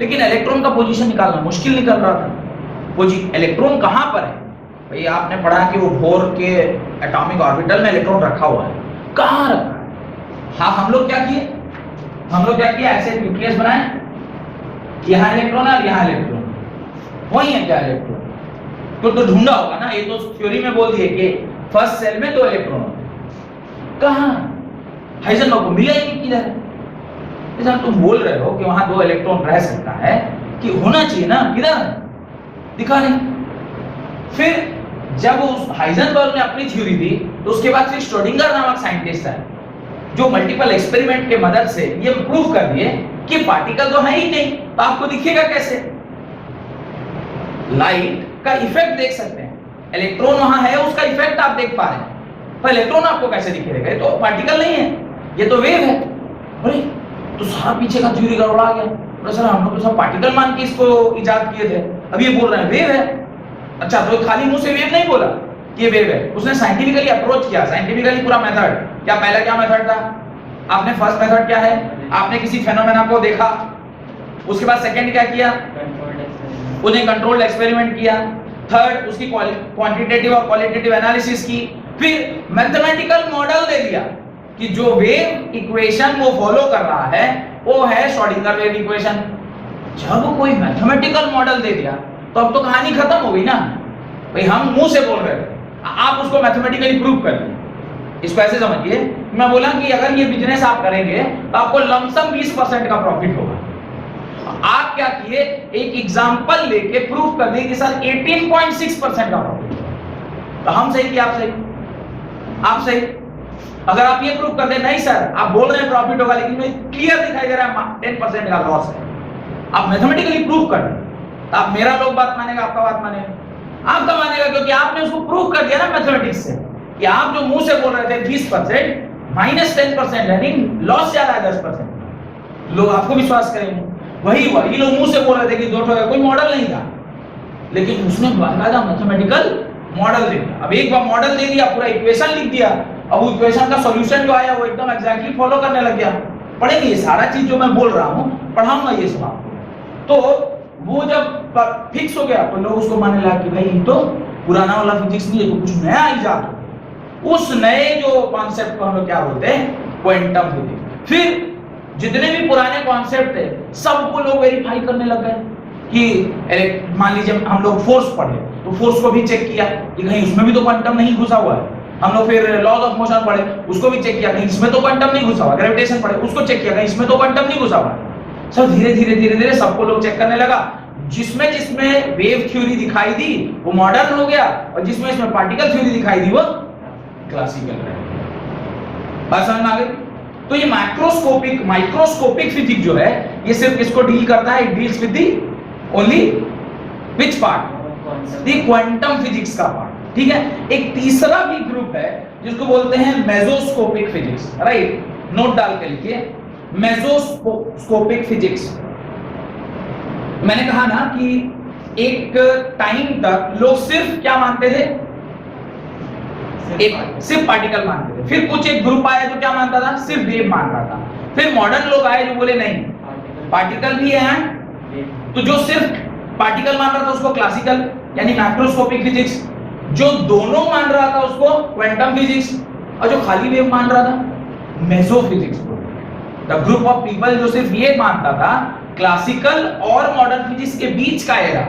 लेकिन इलेक्ट्रॉन का पोजीशन निकालना मुश्किल निकल रहा था। इलेक्ट्रॉन कहां पर है? भाई आपने पढ़ा कि वो बोर के एटॉमिक ऑर्बिटल में इलेक्ट्रॉन रखा हुआ है, कहां रखा है? हाँ, हम लोग क्या किए, ऐसे न्यूक्लियस बनाए, यहाँ इलेक्ट्रॉन और यहाँ इलेक्ट्रॉन, वही है क्या इलेक्ट्रॉन? तो ढूंढा होगा ना, ये तो थ्योरी में बोल दिए कि फर्स्ट सेल में 2 इलेक्ट्रॉन होते हैं। कहां? हाइजेनबर्ग को मिला ही नहीं किधर। जैसा तुम बोल रहे हो कि वहां 2 इलेक्ट्रॉन रह सकता है, कि होना चाहिए ना, किधर? दिखा नहीं। फिर जब उस हाइजेनबर्ग ने अपनी थ्योरी दी, तो उसके बाद फिर श्रोडिंगर नामक साइंटिस्ट है जो मल्टीपल एक्सपेरिमेंट के मदद से ये प्रूव कर दिए कि पार्टिकल तो है ही नहीं, तो आपको दिखेगा कैसे? लाइट का इफेक्ट देख सकते हैं, इलेक्ट्रॉन वहां है, उसका इफेक्ट आप देख पा रहे हैं, पर इलेक्ट्रॉन आपको कैसे दिखेगा? ये तो पार्टिकल नहीं है, ये तो वेव है। अरे तो सारा पीछे का थ्योरी गड़बड़ा गया। सर हम लोग तो सब पार्टिकल मान के इसको इजाद किए थे, अब ये बोल रहे हैं वेव है। अच्छा, तो खाली मुंह से वेव नहीं बोला कि ये वेव है, उसने साइंटिफिकली अप्रोच किया, साइंटिफिकली पूरा मेथड। क्या पहला मेथड था? आपने फर्स्ट मेथड क्या है, आपने किसी फेनोमेना को देखा, उसके बाद सेकंड क्या किया, उन्हें कंट्रोल्ड एक्सपेरिमेंट किया, थर्ड उसकी क्वांटिटेटिव और क्वालिटेटिव एनालिसिस की, फिर मैथमेटिकल मॉडल दे दिया कि जो वेव इक्वेशन वो फॉलो कर रहा है वो है श्रोडिंगर वेव इक्वेशन। जब कोई मैथमेटिकल मॉडल दे दिया तो अब तो कहानी खत्म हो गई ना। भाई हम मुंह से बोल रहे थे, आप उसको मैथमेटिकली प्रूव कर दिए। इसको ऐसे समझिए, मैं बोला कि अगर ये बिजनेस आप करेंगे तो आपको लमसम 20% का प्रॉफिट होगा। आप क्या किए, एक एग्जांपल लेके प्रूफ कर दिए कि सर 18.6% का प्रॉफिट होगा। तो हम सही कि आप सही? आप सही। अगर आप ये प्रूफ कर दे नहीं सर आप बोल रहे हैं प्रॉफिट होगा, लेकिन मुझे क्लियर दिखाई दे रहा है 10% का लॉस है, आप मैथमेटिकली प्रूफ कर दें, तो आप मेरा लोग बात मानेगा, आपका बात मानेगा? आपका मानेगा, क्योंकि आपने उसको प्रूफ कर दिया ना मैथमेटिक्स से कि आप जो मुंह से बोल रहे थे 20% माइनस 10% यानी लॉस ज्यादा है 10%, लोग आपको विश्वास करेंगे। वही लोग मुंह से बोल रहे थे कि 2 कोई मॉडल नहीं था, लेकिन उसने बाकायदा मैथमेटिकल मॉडल दे दिया। अब एक बार मॉडल दे दिया, पूरा इक्वेशन लिख दिया, अब वो इक्वेशन का सॉल्यूशन जो आया वो एकदम एग्जैक्टली फॉलो करने लग गया। पढ़ेंगे ये सारा चीज जो मैं बोल रहा हूं, पढ़ाऊंगा ये सब आपको। तो वो जब फिक्स हो गया तो लोग उसको मानने लगे कि भाई ये तो पुराना वाला फिजिक्स नहीं है, तो कुछ नया इजाद। उस नए जो कॉन्सेप्ट को हम लोग क्या बोलते हैं, क्वांटम फिजिक्स। फिर जितने भी पुराने कॉन्सेप्ट थे सबको लोग वेरीफाई करने लग गए कि मान लीजिए हम लोग फोर्स पढ़े तो फोर्स को भी चेक किया कि कहीं उसमें भी तो क्वांटम नहीं घुसा हुआ है। हम लोग फिर लॉज ऑफ मोशन पढ़े, उसको भी चेक किया कहीं इसमें तो क्वांटम नहीं घुसा हुआ। ग्रेविटेशन पढ़े, उसको चेक किया कहीं इसमें तो क्वांटम नहीं घुसा हुआ। सब धीरे धीरे सबको लोग चेक करने लगा। जिसमें जिसमें वेव थ्योरी दिखाई दी वो मॉडर्न हो गया, और जिसमें इसमें पार्टिकल थ्योरी दिखाई दी वो क्लासिकल रह गया। बात समझ में आ गई? तो ये माइक्रोस्कोपिक फिजिक्स जो है ये सिर्फ किसको डील करता है? It deals with the only which part? The quantum physics का पार्ट। ठीक है। एक तीसरा भी ग्रुप है जिसको बोलते हैं मेसोस्कोपिक फिजिक्स। राइट, नोट डाल के लिखिए, मेसोस्कोपिक फिजिक्स। मैंने कहा ना कि एक टाइम तक लोग सिर्फ क्या मानते थे? सिर्फ पार्टिकल मानते थे। फिर कुछ एक ग्रुप आया जो क्या मानता था? सिर्फ वेव मान रहा था। फिर मॉडर्न लोग आए जो बोले नहीं, पार्टिकल भी है, तो जो सिर्फ पार्टिकल मान रहा था उसको क्लासिकल यानी मैक्रोस्कोपिक फिजिक्स, जो दोनों मान रहा था उसको क्वांटम फिजिक्स, और जो खाली वेव मान रहा था मेसोफिजिक्स। द ग्रुप ऑफ पीपल जो सिर्फ ये मानता था क्लासिकल और मॉडर्न फिजिक्स के बीच का एरा।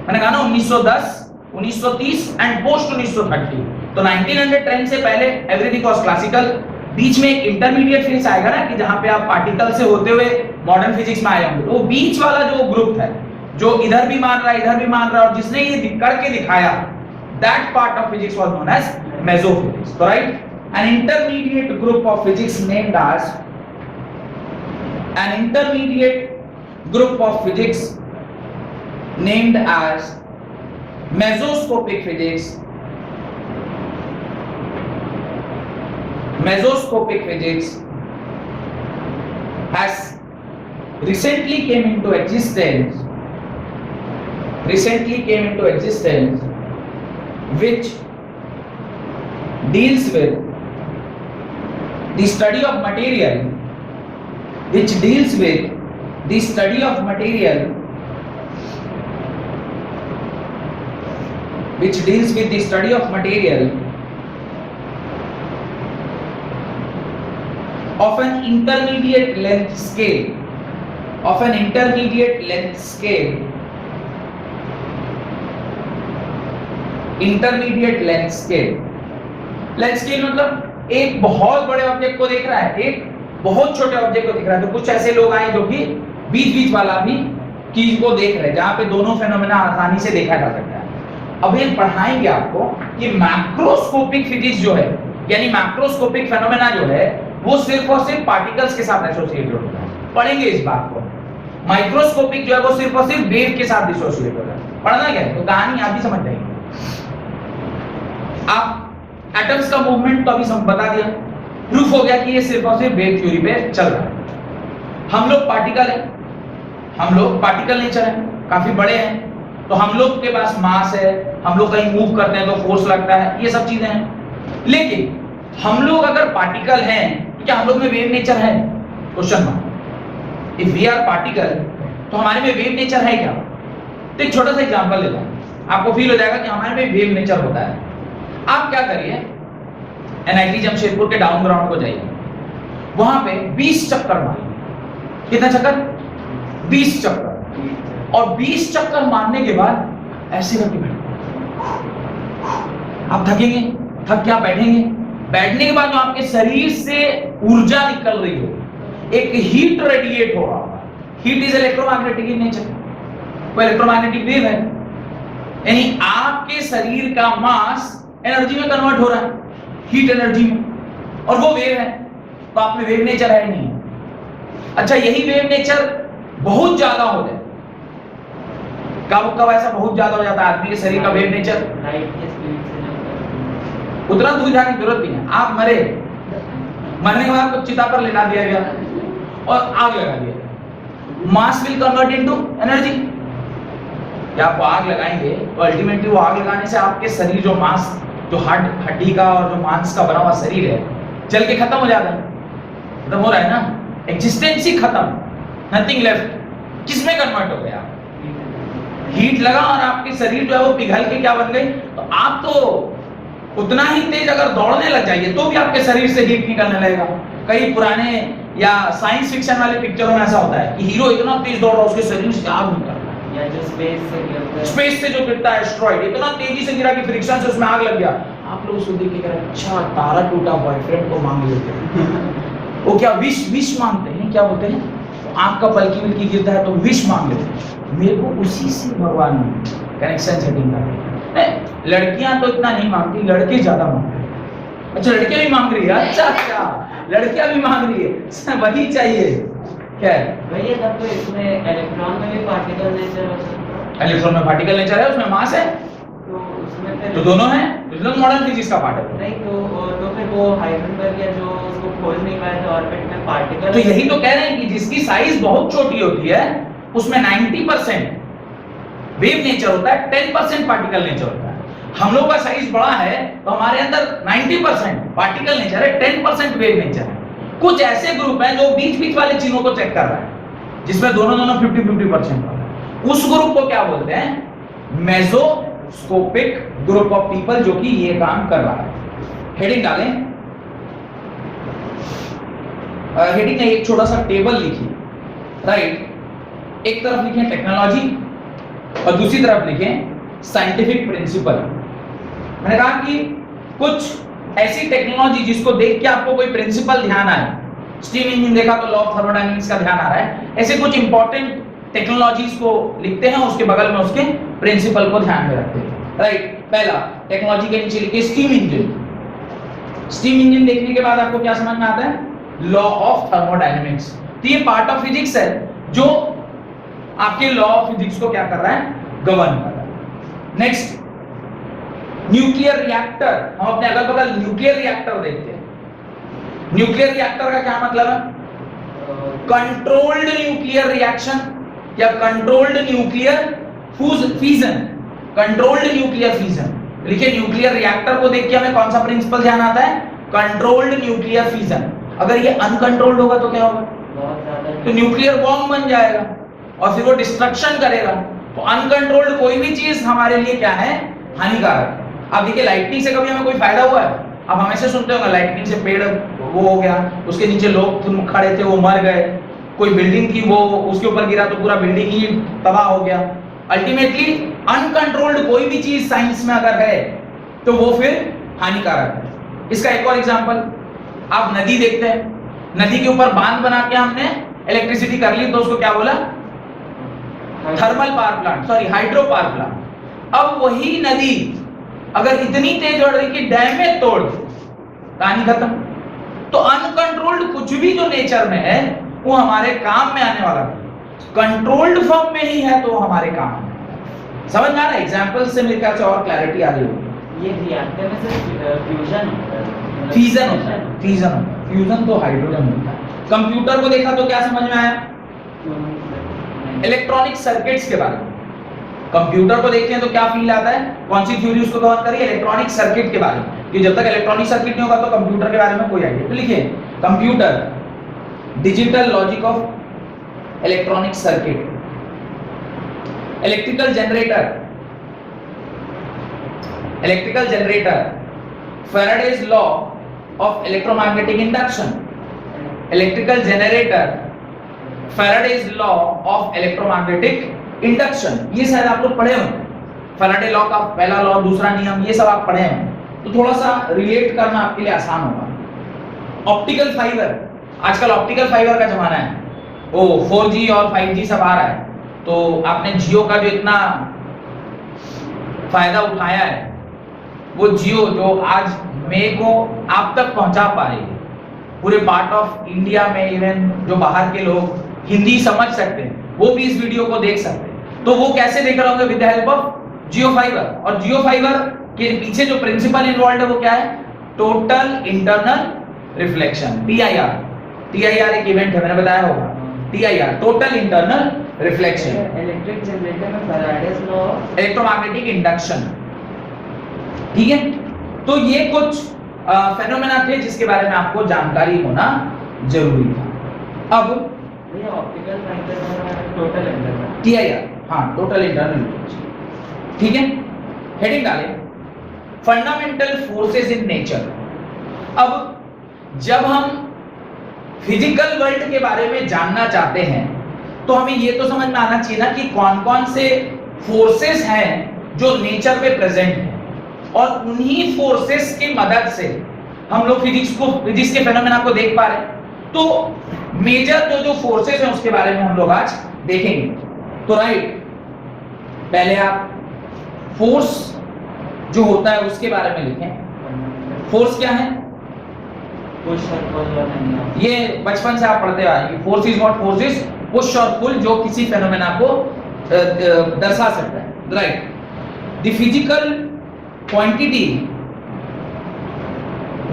मैंने कहा ना 1910 1930 एंड पोस्ट 1930। तो 1910 से पहले एवरीथिंग वाज क्लासिकल। बीच में एक इंटरमीडिएट फेज आएगा ना कि जहां पे आप पार्टिकल से होते हुए मॉडर्न फिजिक्स में आए होंगे, तो वो बीच वाला जो ग्रुप है जो इधर भी मान रहा है इधर भी मान रहा है और जिसने ये करके दिखाया, that part of physics was known as mesophysics. तो right, an intermediate group of physics named as an intermediate group of physics named as mesoscopic physics. Mesoscopic physics has recently came into existence, which deals with the study of material, which deals with the study of material, which deals with the study of material of an intermediate length scale, of an intermediate length scale, intermediate length scale. Length scale मतलब एक बहुत बड़े object को देख रहा है, एक बहुत छोटे ऑब्जेक्ट को देख रहा है। तो कुछ ऐसे लोग आए जो कि बीच-बीच वाला भी चीज को देख रहे हैं, जहां पे दोनों फेनोमेना आसानी से देखा जा सकता है। अब ये पढ़ाएंगे आपको कि मैक्रोस्कोपिक फिजिक्स जो है, यानी मैक्रोस्कोपिक फेनोमेना जो है, वो सिर्फ और सिर्फ पार्टिकल्स के साथ एसोसिएटेड होता है। पढ़ेंगे इस बात को। माइक्रोस्कोपिक जो है वो सिर्फ और सिर्फ वेव के साथ एसोसिएटेड होता है। पढ़ना क्या है, तो कहानी आप भी समझ जाएंगे। आप एटम्स का मूवमेंट तो अभी बता दिया, प्रूफ हो गया कि ये सिर्फ और सिर्फ वेव थ्योरी पे चल रहा है। हम लोग पार्टिकल हैं, हम लोग पार्टिकल नेचर हैं, काफी बड़े हैं, तो हम लोग के पास मास है, हम लोग कहीं मूव करते हैं तो फोर्स लगता है, ये सब चीजें हैं। लेकिन हम लोग अगर पार्टिकल हैं तो क्या हम लोग में वेव नेचर है? Question mark. If we are particle तो हमारे में वेव नेचर है क्या? तो एक छोटा सा एग्जांपल लेता हूं, आपको फील हो जाएगा कि हमारे में वेव नेचर होता है। आप क्या करिए, एनआईटी जमशेदपुर के डाउन ग्राउंड को जाइए, वहां पे 20 चक्कर मारिए। कितना चक्कर? 20 चक्कर। और 20 चक्कर मारने के बाद ऐसे करके बैठो। आप थकेंगे, थक के आप बैठेंगे। बैठने के बाद जो आपके शरीर से ऊर्जा निकल रही हो, एक हीट रेडिएट हो रहा होगा। Heat is electromagnetic in nature, वो इलेक्ट्रोमैग्नेटिक वेव है, यानी आपके शरीर का मास एनर्जी में कन्वर्ट हो रहा है, हीट एनर्जी में, और वो वेव है। तो आप में वेव नेचर है नहीं? अच्छा, यही वेव नेचर बहुत ज्यादा हो जाए, कब कब ऐसा बहुत ज्यादा हो जाता है आदमी के शरीर का वेव नेचर? उतना दूर जाने की जरूरत नहीं है। आप मरे, मरने के बाद चिता पर लेटा दिया गया और आग लगा दिया, mass will convert into energy. या आप आग लगाएंगे तो अल्टीमेटली वो आग लगाने से आपके शरीर जो मास, जो हड्डी का और जो मांस का बना हुआ शरीर है, जल के खत्म हो जाता है, खत्म हो रहा है ना, एग्जिस्टेंस ही खत्म, नथिंग लेफ्ट। किसमें कन्वर्ट हो गया? हीट लगा और आपके शरीर जो है वो पिघल के क्या बन गई? तो आप तो उतना ही तेज अगर दौड़ने लग जाइए तो भी आपके शरीर से हीट निकलने लगेगा। कई पुराने या साइंस फिक्शन वाले पिक्चरों में ऐसा होता है कि हीरो इतना तेज दौड़ रहा है, उसके शरीर से आग निकल रहा है, या जो स्पेस से जो गिरता है एस्ट्रॉइड, इतना तेजी से गिरा कि फ्रिक्शन से उसमें आग लग गया। आप लोग उसको देख के कह रहे हैं, अच्छा तारा टूटा, बॉयफ्रेंड को मांग लेते हैं। वो क्या विश मांगते हैं, क्या बोलते हैं, आंख का पलकी विलकी गिरता है तो विश मांग लेते हैं। मेरे को उसी से भगवान कनेक्शन सेटिंग कर, लड़कियां तो इतना नहीं मांगती, लड़के ज्यादा मांगते हैं। अच्छा, लड़कियां भी मांग रही है? अच्छा, लड़कियां भी मांग रही है, वही चाहिए। क्या है भैया? तब तो इसमें इलेक्ट्रॉन में भी पार्टिकल नेचर हो सकता है। इलेक्ट्रॉन में पार्टिकल नेचर है, उसमें मास है, तो उसमें फिर तो दोनों है, इसलिए मॉडर्न फिजिक्स का पार्ट है। नहीं तो फिर वो हाइजेनबर्ग या जो उसको खोज नहीं पाए थे ऑर्बिट में पार्टिकल, तो यही तो कह रहे हैं कि जिसकी साइज बहुत छोटी होती है उसमें 90% वेव नेचर होता है, 10% पार्टिकल नेचर होता है। हम लोग का साइज बड़ा है तो हमारे अंदर 90% पार्टिकल नेचर है, 10% वेव नेचर है। कुछ ऐसे ग्रुप हैं जो बीच-बीच वाले चीजों को चेक कर रहा है, जिसमें दोनों 50-50% वाला है। उस ग्रुप को क्या बोलते हैं? मेसोस्कोपिक ग्रुप ऑफ पीपल, जो कि ये काम कर रहा है। हेडिंग डालें, हेडिंग में एक छोटा सा टेबल लिखिए, राइट। एक तरफ लिखें टेक्नोलॉजी और दूसरी तरफ लिखें साइंटिफिक प्रिंसिपल। मैंने कहा कि कुछ ऐसी टेक्नोलॉजी जिसको देख के आपको कोई प्रिंसिपल ध्यान आए, स्टीम इंजन देखा तो लॉ ऑफ थर्मोडायनेमिक्स का ध्यान आ रहा है, ऐसे कुछ इंपॉर्टेंट टेक्नोलॉजीज को लिखते हैं, उसके बगल में उसके प्रिंसिपल को ध्यान में रखते हैं। राइट, पहला टेक्नोलॉजी के नीचे लिखिए स्टीम इंजन। स्टीम इंजन देखने के बाद आपको क्या समझ में आता है? Law of thermodynamics. तो ये पार्ट ऑफ फिजिक्स है जो आपके लॉ ऑफ फिजिक्स को क्या कर रहा है? गवर्न कर रहा है। Next, nuclear reactor. हम अपने अगल बगल न्यूक्लियर रिएक्टर देखते हैं। न्यूक्लियर रिएक्टर का क्या मतलब है? कंट्रोल्ड न्यूक्लियर रिएक्शन या controlled nuclear fusion. Controlled nuclear fusion लिखिए। न्यूक्लियर रिएक्टर को देख के हमें कौन सा प्रिंसिपल ध्यान आता है? Controlled nuclear fusion. अगर ये अनकंट्रोल्ड होगा तो क्या होगा? तो न्यूक्लियर बॉम्ब बन जाएगा और फिर वो डिस्ट्रक्शन करेगा। तो अनकंट्रोल्ड कोई भी चीज हमारे लिए क्या है? हानिकारक है। अब देखिए, लाइटनिंग से कभी हमें कोई फायदा हुआ है? अब हमेशा सुनते होंगे लाइटनिंग से पेड़ वो हो गया, उसके नीचे लोग खड़े थे वो मर गए, कोई बिल्डिंग थी वो उसके ऊपर गिरा तो पूरा बिल्डिंग ही तबाह हो गया। अल्टीमेटली अनकंट्रोल्ड कोई भी चीज साइंस में अगर है तो वो फिर हानिकारक है। इसका एक और एग्जांपल, आप नदी देखते हैं, नदी के ऊपर बांध बना के हमने इलेक्ट्रिसिटी कर ली तो उसको क्या बोला? Thermal power plant, sorry hydro power plant. अब वही नदी अगर इतनी तेज बढ़ रही कि डैम में तोड़, कहानी खत्म। तो अनकंट्रोल्ड कुछ भी जो नेचर में है वो हमारे काम में आने वाला है, कंट्रोल्ड फॉर्म में ही है तो हमारे काम में। समझ में आ रहा है? एग्जांपल से मेरे ख्याल से और क्लैरिटी आ रही होगी। ये रिएक्टर में सिर्फ फ्यूजन होता है, फ्यूजन होता है, फ्यूजन होता है, फ्यूजन तो हाइड्रोजन होता है। कंप्यूटर को देखा तो क्या समझ में आया? इलेक्ट्रॉनिक सर्किट्स के बारे में। कंप्यूटर को देखते हैं तो क्या फील आता है? कौन सी थ्योरी उसको कवर करिए? इलेक्ट्रॉनिक सर्किट के बारे में। कि जब तक इलेक्ट्रॉनिक सर्किट नहीं होगा तो कंप्यूटर के बारे में कोई आइडिया। तो लिखिए computer, digital logic of electronic circuit, electrical generator, Faraday's law of electromagnetic induction, electrical generator, Faraday's law of electromagnetic induction। ये शायद आप लोग पढ़े होंगे। फैराडे लॉ का पहला लॉ, दूसरा नियम, ये सब आप पढ़े हैं तो थोड़ा सा रिलेट करना आपके लिए आसान होगा। ऑप्टिकल फाइबर, आजकल ऑप्टिकल फाइबर का जमाना है, वो 4G और 5G सब आ रहा है। तो आपने जियो का जो इतना फायदा उठाया है, वो जियो जो आज मे को आप तक पहुंचा पा रही है पूरे पार्ट ऑफ इंडिया में, इवन जो बाहर के लोग हिंदी समझ सकते हैं वो भी इस वीडियो को देख सकते हैं। तो वो कैसे देख रहे होंगे? With the help of Jio fibre. और जियो फाइबर के पीछे जो प्रिंसिपल इन्वॉल्व है वो क्या है? Total internal reflection, TIR। TIR एक इवेंट है, मैंने बताया होगा। TIR total internal reflection. Electric generator में फैराडेज लॉ, इलेक्ट्रोमैग्नेटिक इंडक्शन। ठीक है, तो ये कुछ फेनोमेना थे जिसके बारे में आपको जानकारी होना जरूरी था। अब ये ऑप्टिकल फाइबर में टोटल इंटरनल TIR, हाँ टोटल इंटरनल रिफ्लेक्शन। ठीक है, हेडिंग डालें फंडामेंटल फोर्सेस इन नेचर। अब जब हम फिजिकल वर्ल्ड के बारे में जानना चाहते हैं तो हमें ये तो समझ में आना चाहिए ना कि कौन कौन से फोर्सेस हैं जो नेचर में प्रेजेंट हैं, और उन्हीं फोर्सेस की मदद से हम लोग फिजिक्स के फेनोमेना को देख पा रहे हैं। तो मेजर जो फोर्सेस हैं उसके बारे में हम लोग आज देखेंगे। तो राइट, पहले आप फोर्स जो होता है उसके बारे में लिखें। फोर्स क्या है? पुश और पुल और नहीं। ये बचपन से आप पढ़ते आए हैं। Force is what? Force is push और पुल, जो किसी फेनोमेना को दर्शा सकता है। Right, the physical quantity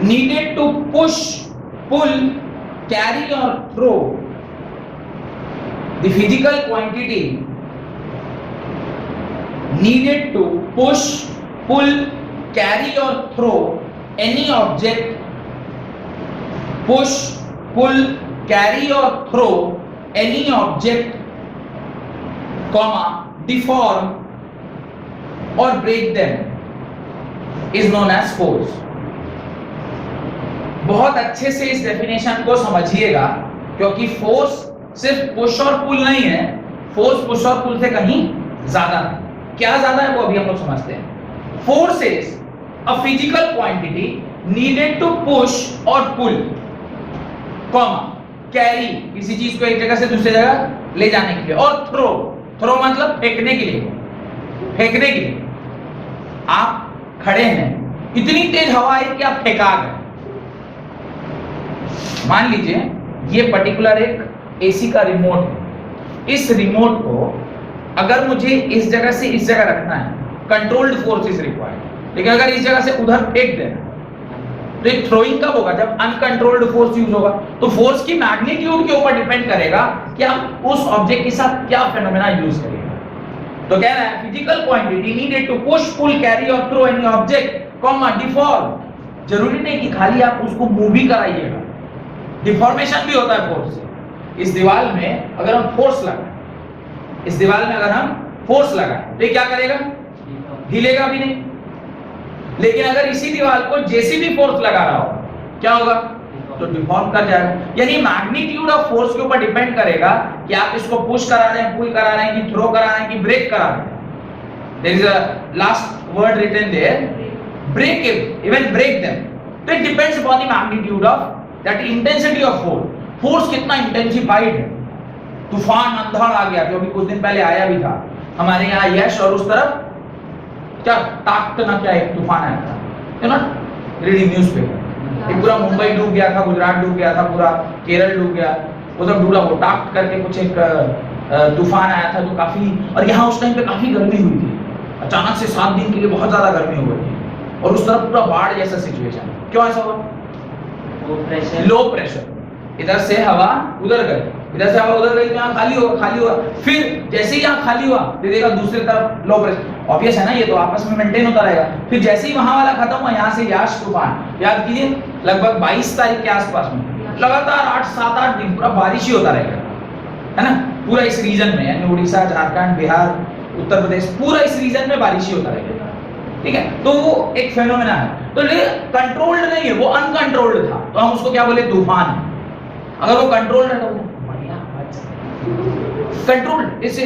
needed to push, pull, carry और throw, the physical quantity needed to push, pull, carry or throw any object, push, pull, carry or throw any object, comma, deform or break them is known as force। बहुत अच्छे से इस definition को समझिएगा, क्योंकि force सिर्फ push और पुल नहीं है, फोर्स पुश और पुल से कहीं ज्यादा है। क्या ज्यादा है वो अभी हम लोग समझते हैं। Forces a physical quantity needed to push और पुल, कॉमा कैरी किसी चीज को एक जगह से दूसरी जगह ले जाने के लिए, और थ्रो, थ्रो मतलब फेंकने के लिए, फेंकने के लिए। आप खड़े हैं, इतनी तेज हवा आई कि आप फेंका गए। मान लीजिए ये पर्टिकुलर एक एसी का रिमोट है, इस रिमोट को अगर मुझे इस जगह से इस जगह रखना है, कंट्रोल्ड फोर्स इज रिक्वायर्ड, लेकिन अगर इस जगह से उधर फेंक देना तो एक थ्रोइंग कब होगा, जब अनकंट्रोल्ड फोर्स यूज होगा। तो फोर्स की मैग्नीट्यूड के ऊपर डिपेंड करेगा कि आप उस ऑब्जेक्ट के साथ क्या फेनोमेना यूज करेंगे। तो कह रहा है physical quantity needed to push pull carry और throw any object comma deform, जरूरी नहीं कि खाली आप उसको मूव ही कराइएगा, डिफॉर्मेशन भी होता है फोर्स से। इस दीवार में अगर हम फोर्स लगाएं, इस दीवार में अगर हम फोर्स लगाएं तो क्या करेगा, हिलेगा भी नहीं। लेकिन अगर इसी दीवार को जेसीबी फोर्स लगा रहा हो क्या होगा, तो डिफॉर्म कर जाएगा। यानी मैग्नीट्यूड ऑफ फोर्स के ऊपर डिपेंड करेगा कि आप इसको पुश करा रहे हैं, पुल करा रहे हैं, कि थ्रो करा रहे हैं, कि ब्रेक करा रहे हैं। There is a last word written there, break it, even break them. तो it depends upon the magnitude of that intensity of force. Force कितना इंटेंसिफाइड है। तूफान अंधड़ आ गया जो अभी कुछ दिन पहले आया भी था हमारे यहाँ यश, और उस तरफ क्या ताकत ना क्या एक तूफान आया था, यू नॉट रीडिंग न्यूज़पेपर, एक पूरा मुंबई डूब गया था, गुजरात डूब गया था, पूरा केरल डूब गया, वो सब डूबा। वो ताकत करके कुछ एक तूफान आया था जो काफी, और यहाँ उस टाइम पे काफी गर्मी हुई थी, अचानक से 7 दिन के लिए बहुत ज्यादा गर्मी हो गई थी, और उस तरफ पूरा बाढ़ जैसा सिचुएशन। क्यों ऐसा हुआ, लो प्रेशर, इधर से हवा उधर गई, इधर से हवा उधर गई तो यहाँ खाली होगा, खाली होगा, फिर जैसे ही यहाँ खाली हुआ तो देखा दूसरी तरफ लो प्रेशर, ऑब्वियस है ना, ये तो आपस में मेंटेन होता रहेगा। फिर जैसे ही वहां वाला खत्म हुआ, यहाँ से याश तूफान, याद कीजिए लगभग 22 तारीख के आसपास में लगातार 7-8 दिन पूरा बारिश ही होता रहेगा, है ना, पूरा इस रीजन में, यानी उड़ीसा, झारखंड, बिहार, उत्तर प्रदेश, पूरा इस रीजन में बारिश ही होता रहेगा। ठीक है, तो वो एक फेनोमेना है। तो कंट्रोल्ड नहीं है, वो अनकंट्रोल्ड था, तो हम उसको क्या बोले, तूफान। अगर वो कंट्रोल्ड है तो बढ़िया, कंट्रोल्ड। जैसे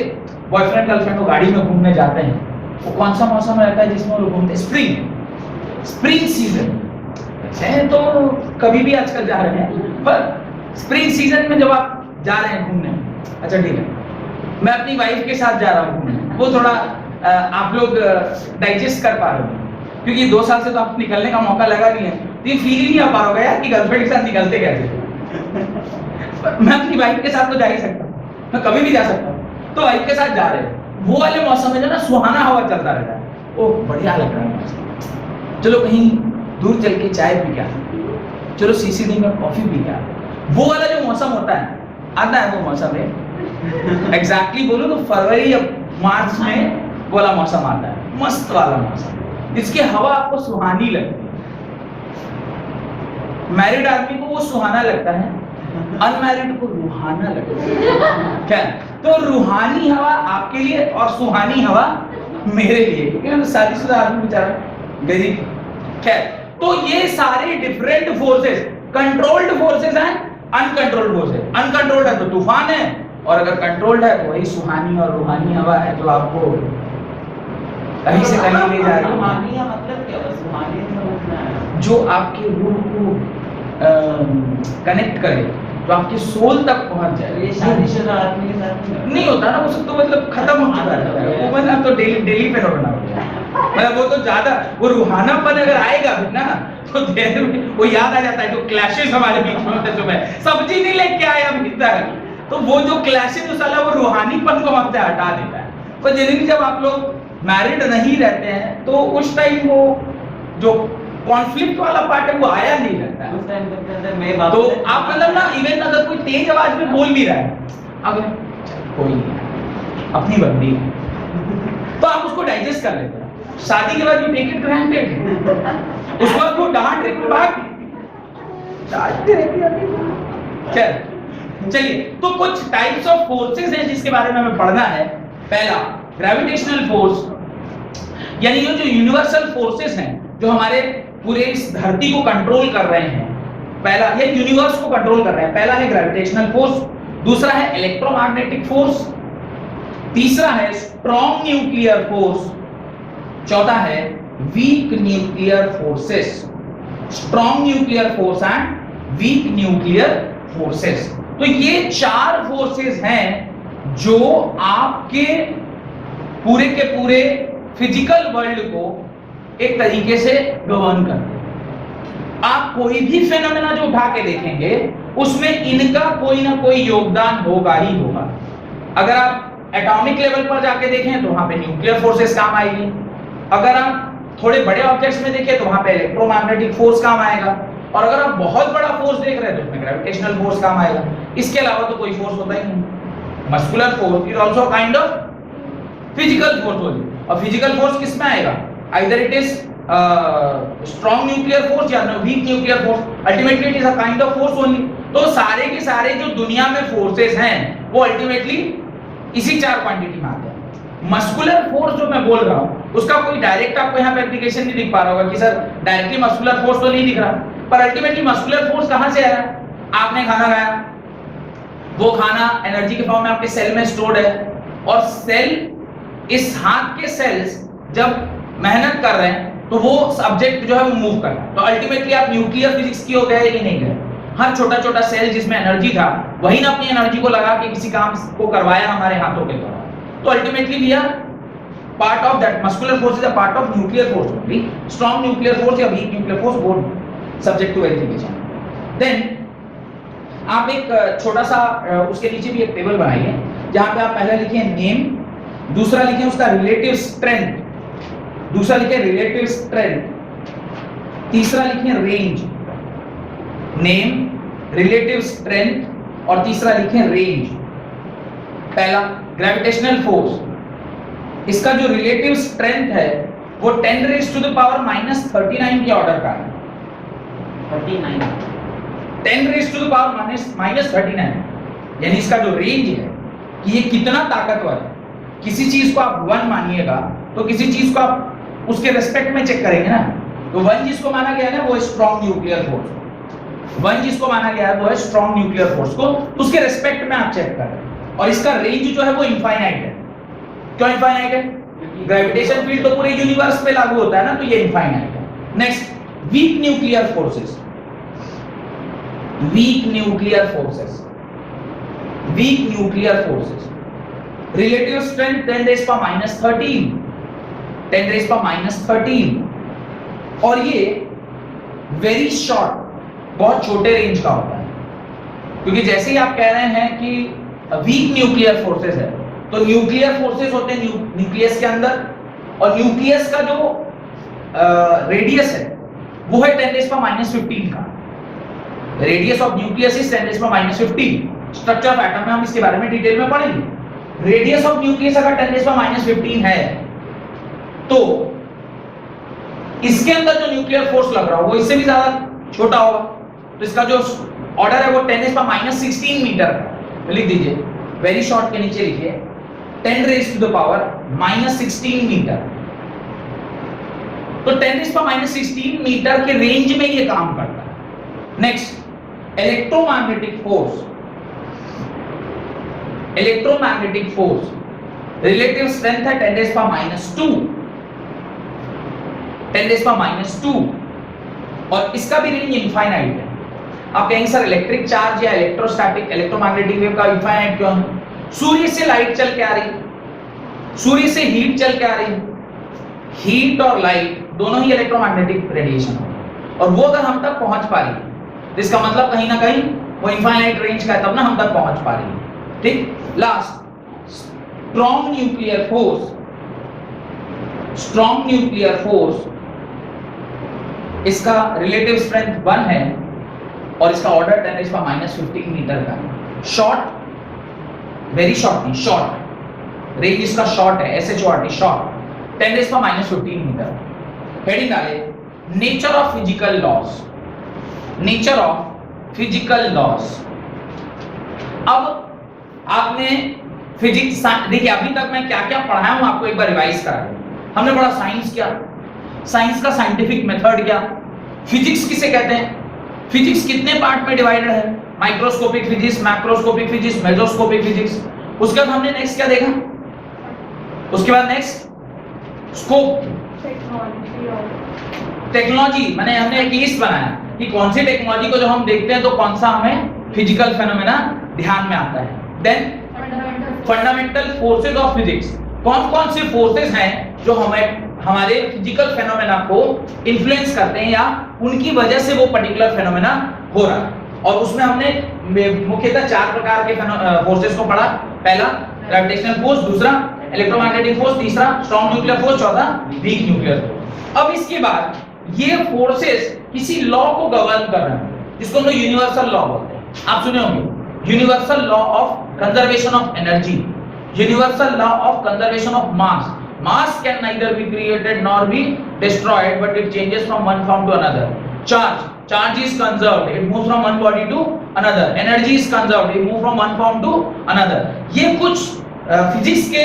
बॉयफ्रेंड गर्लफ्रेंड को गाड़ी में घूमने जाते हैं, वो कौन सा मौसम रहता है जिसमें वो लोग घूमते हैं, स्प्रिंग, स्प्रिंग सीजन है। तो कभी भी आजकल जा रहे हैं, पर स्प्रिंग सीजन में जब आप जा रहे हैं घूमने, अच्छा ठीक है, मैं अपनी वाइफ के साथ जा रहा हूँ घूमने, वो थोड़ा आप लोग डाइजेस्ट कर पा रहे हो, क्योंकि 2 साल से तो आप निकलने का मौका लगा नहीं है, तो ये फील ही नहीं आ पा रहा यार कि गर्लफ्रेंड के साथ निकलते कैसे। मैं अपनी वाइफ के साथ तो जा ही सकता हूँ, मैं कभी भी जा सकता हूँ। तो वाइफ के साथ जा रहे हैं, वो वाले मौसम में जो ना सुहाना हवा चलता रहता है, वो बढ़िया लग रहा है। चलो कहीं दूर चल के चाय पी क्या, चलो सीसीडी में कॉफी पी क्या, वो वाला जो मौसम होता है, आता है वो मौसम है। एग्जैक्टली बोलो तो फरवरी या मार्च में वाला मौसम आता है, मस्त वाला मौसम, इसकी हवा आपको सुहानी लगती है। मैरिड आदमी को वो सुहाना लगता है, अनमैरिड को रूहाना लगता है। क्या, तो रूहानी हवा आपके लिए और सुहानी हवा मेरे लिए, क्योंकि शादीशुदा आदमी बेचारा गरीब। खैर, तो ये सारे डिफरेंट फोर्सेस, कंट्रोल्ड फोर्सेस हैं, अनकंट्रोल्ड फोर्सेस। अनकंट्रोल्ड है तो तूफान है, और अगर कंट्रोल्ड है तो वही सुहानी और रूहानी हवा है जो आपको कहीं से कहीं ले जा रही है। रूहानी का मतलब क्या है, रूहानी समझना है, जो आपके रूह को कनेक्ट करे, जो आपके सोल तक पहुंच जाए। ये शादीशुदा आदमी के साथ नहीं होता ना, वो सब तो मतलब खत्म हो चुका है, वो मतलब तो डेली फेनोमेना हो गया, मतलब वो तो ज्यादा, वो रूहानापन अगर आएगा भी ना तो देर में वो याद आ जाता है जो क्लैशेस हमारे बीच में होते, सुबह सब्जी नहीं लेके आया भीतर, तो वो जो क्लैशेस जो साला वो रूहानीपन को हमसे हटा देता है। पर जनरली जब आप लोग मैरिड नहीं रहते हैं तो उस टाइम वो जो कॉन्फ्लिक्ट वाला पार्ट है वो आया नहीं लगता है। उस टाइम तक अंदर मैं बात, तो आप मतलब ना, इवन अगर कोई तेज आवाज में बोल भी रहा है, अगर कोई नहीं, अपनी बंदी है, तो आप उसको डाइजेस्ट कर लेते हैं। शादी के बाद यू टेक इट ग्रांटेड, उसके बाद वो डांट रही है, बात डांटते रहती है। खैर चलिए, तो कुछ टाइप्स ऑफ फोर्सेस हैं जिसके बारे में हमें पढ़ना है। पहला ग्रेविटेशनल फोर्स, यानी ये जो यूनिवर्सल फोर्सेस हैं जो हमारे पूरे इस धरती को कंट्रोल कर रहे हैं, पहला ये यूनिवर्स को कंट्रोल कर रहे हैं। पहला है ग्रेविटेशनल फोर्स, दूसरा है इलेक्ट्रोमैग्नेटिक फोर्स, तीसरा है स्ट्रॉन्ग न्यूक्लियर फोर्स, चौथा है weak nuclear forces. Strong nuclear force and weak nuclear forces. तो ये चार फोर्सेस हैं जो आपके पूरे के पूरे फिजिकल वर्ल्ड को एक तरीके से गवर्न करते हैं। आप कोई भी फेनोमेना जो उठा के देखेंगे उसमें इनका कोई ना कोई योगदान होगा ही होगा। अगर आप एटॉमिक लेवल पर जाके देखें तो वहां पे न्यूक्लियर फोर्सेस काम आएगी। अगर आप थोड़े बड़े ऑब्जेक्ट्स में देखें तो वहां पे इलेक्ट्रोमैग्नेटिक फोर्स काम आएगा। और अगर आप बहुत बड़ा फोर्स देख रहे हैं तो उसमें ग्रेविटेशनल फोर्स काम आएगा। इसके अलावा तो कोई फोर्स होता ही नहीं। Muscular force is also kind of physical force होगी। और फिजिकल फोर्स किस में आएगा? Either it is strong nuclear force या weak nuclear force. Ultimately it is a kind of force only. तो सारे के सारे जो दुनिया में फोर्सेस हैं वो अल्टीमेटली इसी चार क्वांटिटी में आते हैं। मस्कुलर फोर्स जो मैं बोल रहा हूं उसका कोई डायरेक्ट आपको यहाँ पे एप्लीकेशन नहीं दिख पा रहा होगा कि सर डायरेक्टली मस्कुलर फोर्स तो नहीं दिख रहा, पर अल्टीमेटली मस्कुलर फोर्स कहां से आ रहा है? आपने खाना खाया, वो खाना एनर्जी के फॉर्म में आपके सेल में स्टोर्ड है, और सेल, इस हाथ के सेल्स जब मेहनत कर रहे हैं तो वो सब्जेक्ट जो है वो मूव कर रहा है। तो अल्टीमेटली आप न्यूक्लियर फिजिक्स की हो गए कि नहीं गए? हर छोटा छोटा सेल जिसमें एनर्जी था वही ना अपनी एनर्जी को लगा के किसी काम को करवाया हमारे हाथों के द्वारा। तो ultimately we are part of that. Muscular force is a part of nuclear force only. Strong nuclear force या weak nuclear force both subject to verification. Then आप एक छोटा सा उसके नीचे भी एक टेबल बनाइए जहां पे आप पहले लिखिए नेम, दूसरा लिखिए उसका रिलेटिव स्ट्रेंथ, दूसरा लिखिए रिलेटिव स्ट्रेंथ, तीसरा लिखिए रेंज। नेम, रिलेटिव स्ट्रेंथ और तीसरा लिखें रेंज। पहला ग्रेविटेशनल फोर्स, इसका जो रिलेटिव स्ट्रेंथ है वो 10⁻⁻39 के ऑर्डर का है। 39 10⁻⁻39, यानी इसका जो रेंज है कि ये कितना ताकतवर है। किसी चीज को आप 1 मानिएगा तो किसी चीज को आप उसके रेस्पेक्ट में चेक करेंगे ना। तो 1 जिसको माना गया है ना वो है स्ट्रॉन्ग न्यूक्लियर फोर्स। 1 जिसको माना गया है वो है स्ट्रॉन्ग न्यूक्लियर फोर्स को, उसके रेस्पेक्ट में आप चेक कर रहे हैं। और इसका रेंज जो है वो इनफाइनाइट है। क्यों इनफाइनाइट है? ग्रेविटेशन फील्ड तो पूरे यूनिवर्स पे लागू होता है ना, तो ये इनफाइनाइट है। Next, weak nuclear forces. Weak nuclear forces, weak nuclear forces, relative strength 10⁻⁻13, 10⁻⁻13। और ये वेरी शॉर्ट, बहुत छोटे रेंज का होता है। क्योंकि जैसे ही आप कह रहे हैं कि वीक न्यूक्लियर फोर्सेस है, तो न्यूक्लियर फोर्सेस होते हैं न्यूक्लियस के अंदर, और न्यूक्लियस का जो रेडियस है वो है 10⁻⁻15 का। Radius of nucleus is 10⁻⁻15। Structure of atom में हम इसके बारे में डिटेल में पढ़ेंगे। रेडियस ऑफ न्यूक्लियस अगर 10⁻⁻15 है तो इसके अंदर जो न्यूक्लियर फोर्स लग रहा हो वो इससे भी ज्यादा छोटा होगा। तो इसका जो ऑर्डर है वो 10⁻⁻16 मीटर का। लिख दीजिए, वेरी शॉर्ट के नीचे लिखिए 10⁻⁻16 मीटर। तो 10⁻16 मीटर के रेंज में ये काम करता है। Next, electromagnetic force. Electromagnetic force relative strength है 10⁻², 10⁻², और इसका भी रेंज इनफाइनाइट है। आप कहेंगे सर इलेक्ट्रिक चार्ज या इलेक्ट्रोस्टैटिक इलेक्ट्रोमैग्नेटिक वेव का इनफाइनाइट क्यों है? सूर्य से लाइट चल के आ रही, सूर्य से हीट चल के आ रही, हीट और लाइट दोनों ही इलेक्ट्रोमैग्नेटिक रेडिएशन है, और वो अगर हम तक पहुंच पा रही है तो इसका मतलब कहीं ना कहीं वो इनफाइनाइट रेंज का है, तब ना हम तक पहुंच पा रही है। ठीक। Last, strong nuclear force. Strong nuclear force, इसका रिलेटिव स्ट्रेंथ 1 है और इसका ऑर्डर 10⁻⁻15 मीटर का है। शॉर्ट, वेरी शॉर्ट नहीं, शॉर्ट, रेंज इसका शॉर्ट है, SHORT, शॉर्ट, 10⁻⁻15 मीटर। हेडिंग डाले, nature of physical loss. Nature of physical loss. अब आपने फिजिक्स, देखिए अभी तक मैं क्या क्या पढ़ाया हूं आपको एक बार रिवाइज करा दूं। हमने पढ़ा साइंस क्या, साइंस का साइंटिफिक मेथड क्या, फिजिक्स किसे कहते हैं, फिजिक्स कितने पार्ट में डिवाइडेड है, microscopic physics, macroscopic physics, mesoscopic physics. उसके बाद हमने नेक्स्ट क्या देखा, उसके बाद नेक्स्ट स्कोप, टेक्नोलॉजी, मैंने हमने एक लिस्ट बनाया कि कौन सी टेक्नोलॉजी को जब हम देखते हैं तो कौन सा हमें फिजिकल फेनोमेना ध्यान में आता है। Then fundamental forces of physics, कौन कौन से फोर्सेस हैं जो हमें हमारे फिजिकल फेनोमेना को इन्फ्लुएंस करते हैं या उनकी वजह से वो पर्टिकुलर फेनोमेना हो रहा है। और उसमें हमने मुख्यतः 4 प्रकार के फोर्सेस को पढ़ा। पहला ग्रेविटेशनल फोर्स, दूसरा इलेक्ट्रोमैग्नेटिक फोर्स, तीसरा स्ट्रॉन्ग न्यूक्लियर फोर्स, चौथा वीक न्यूक्लियर फोर्स। अब इसके बाद ये फोर्सेस किसी लॉ को गवर्न कर रहे हैं जिसको हम लोग यूनिवर्सल लॉ बोलते हैं। आप सुने होंगे universal law of conservation of energy, universal law of conservation of mass. Mass can neither be created nor be destroyed, but it changes from one form to another. Charge is conserved, it moves from one body to another. Energy is conserved, it moves from one form to another. ये कुछ physics के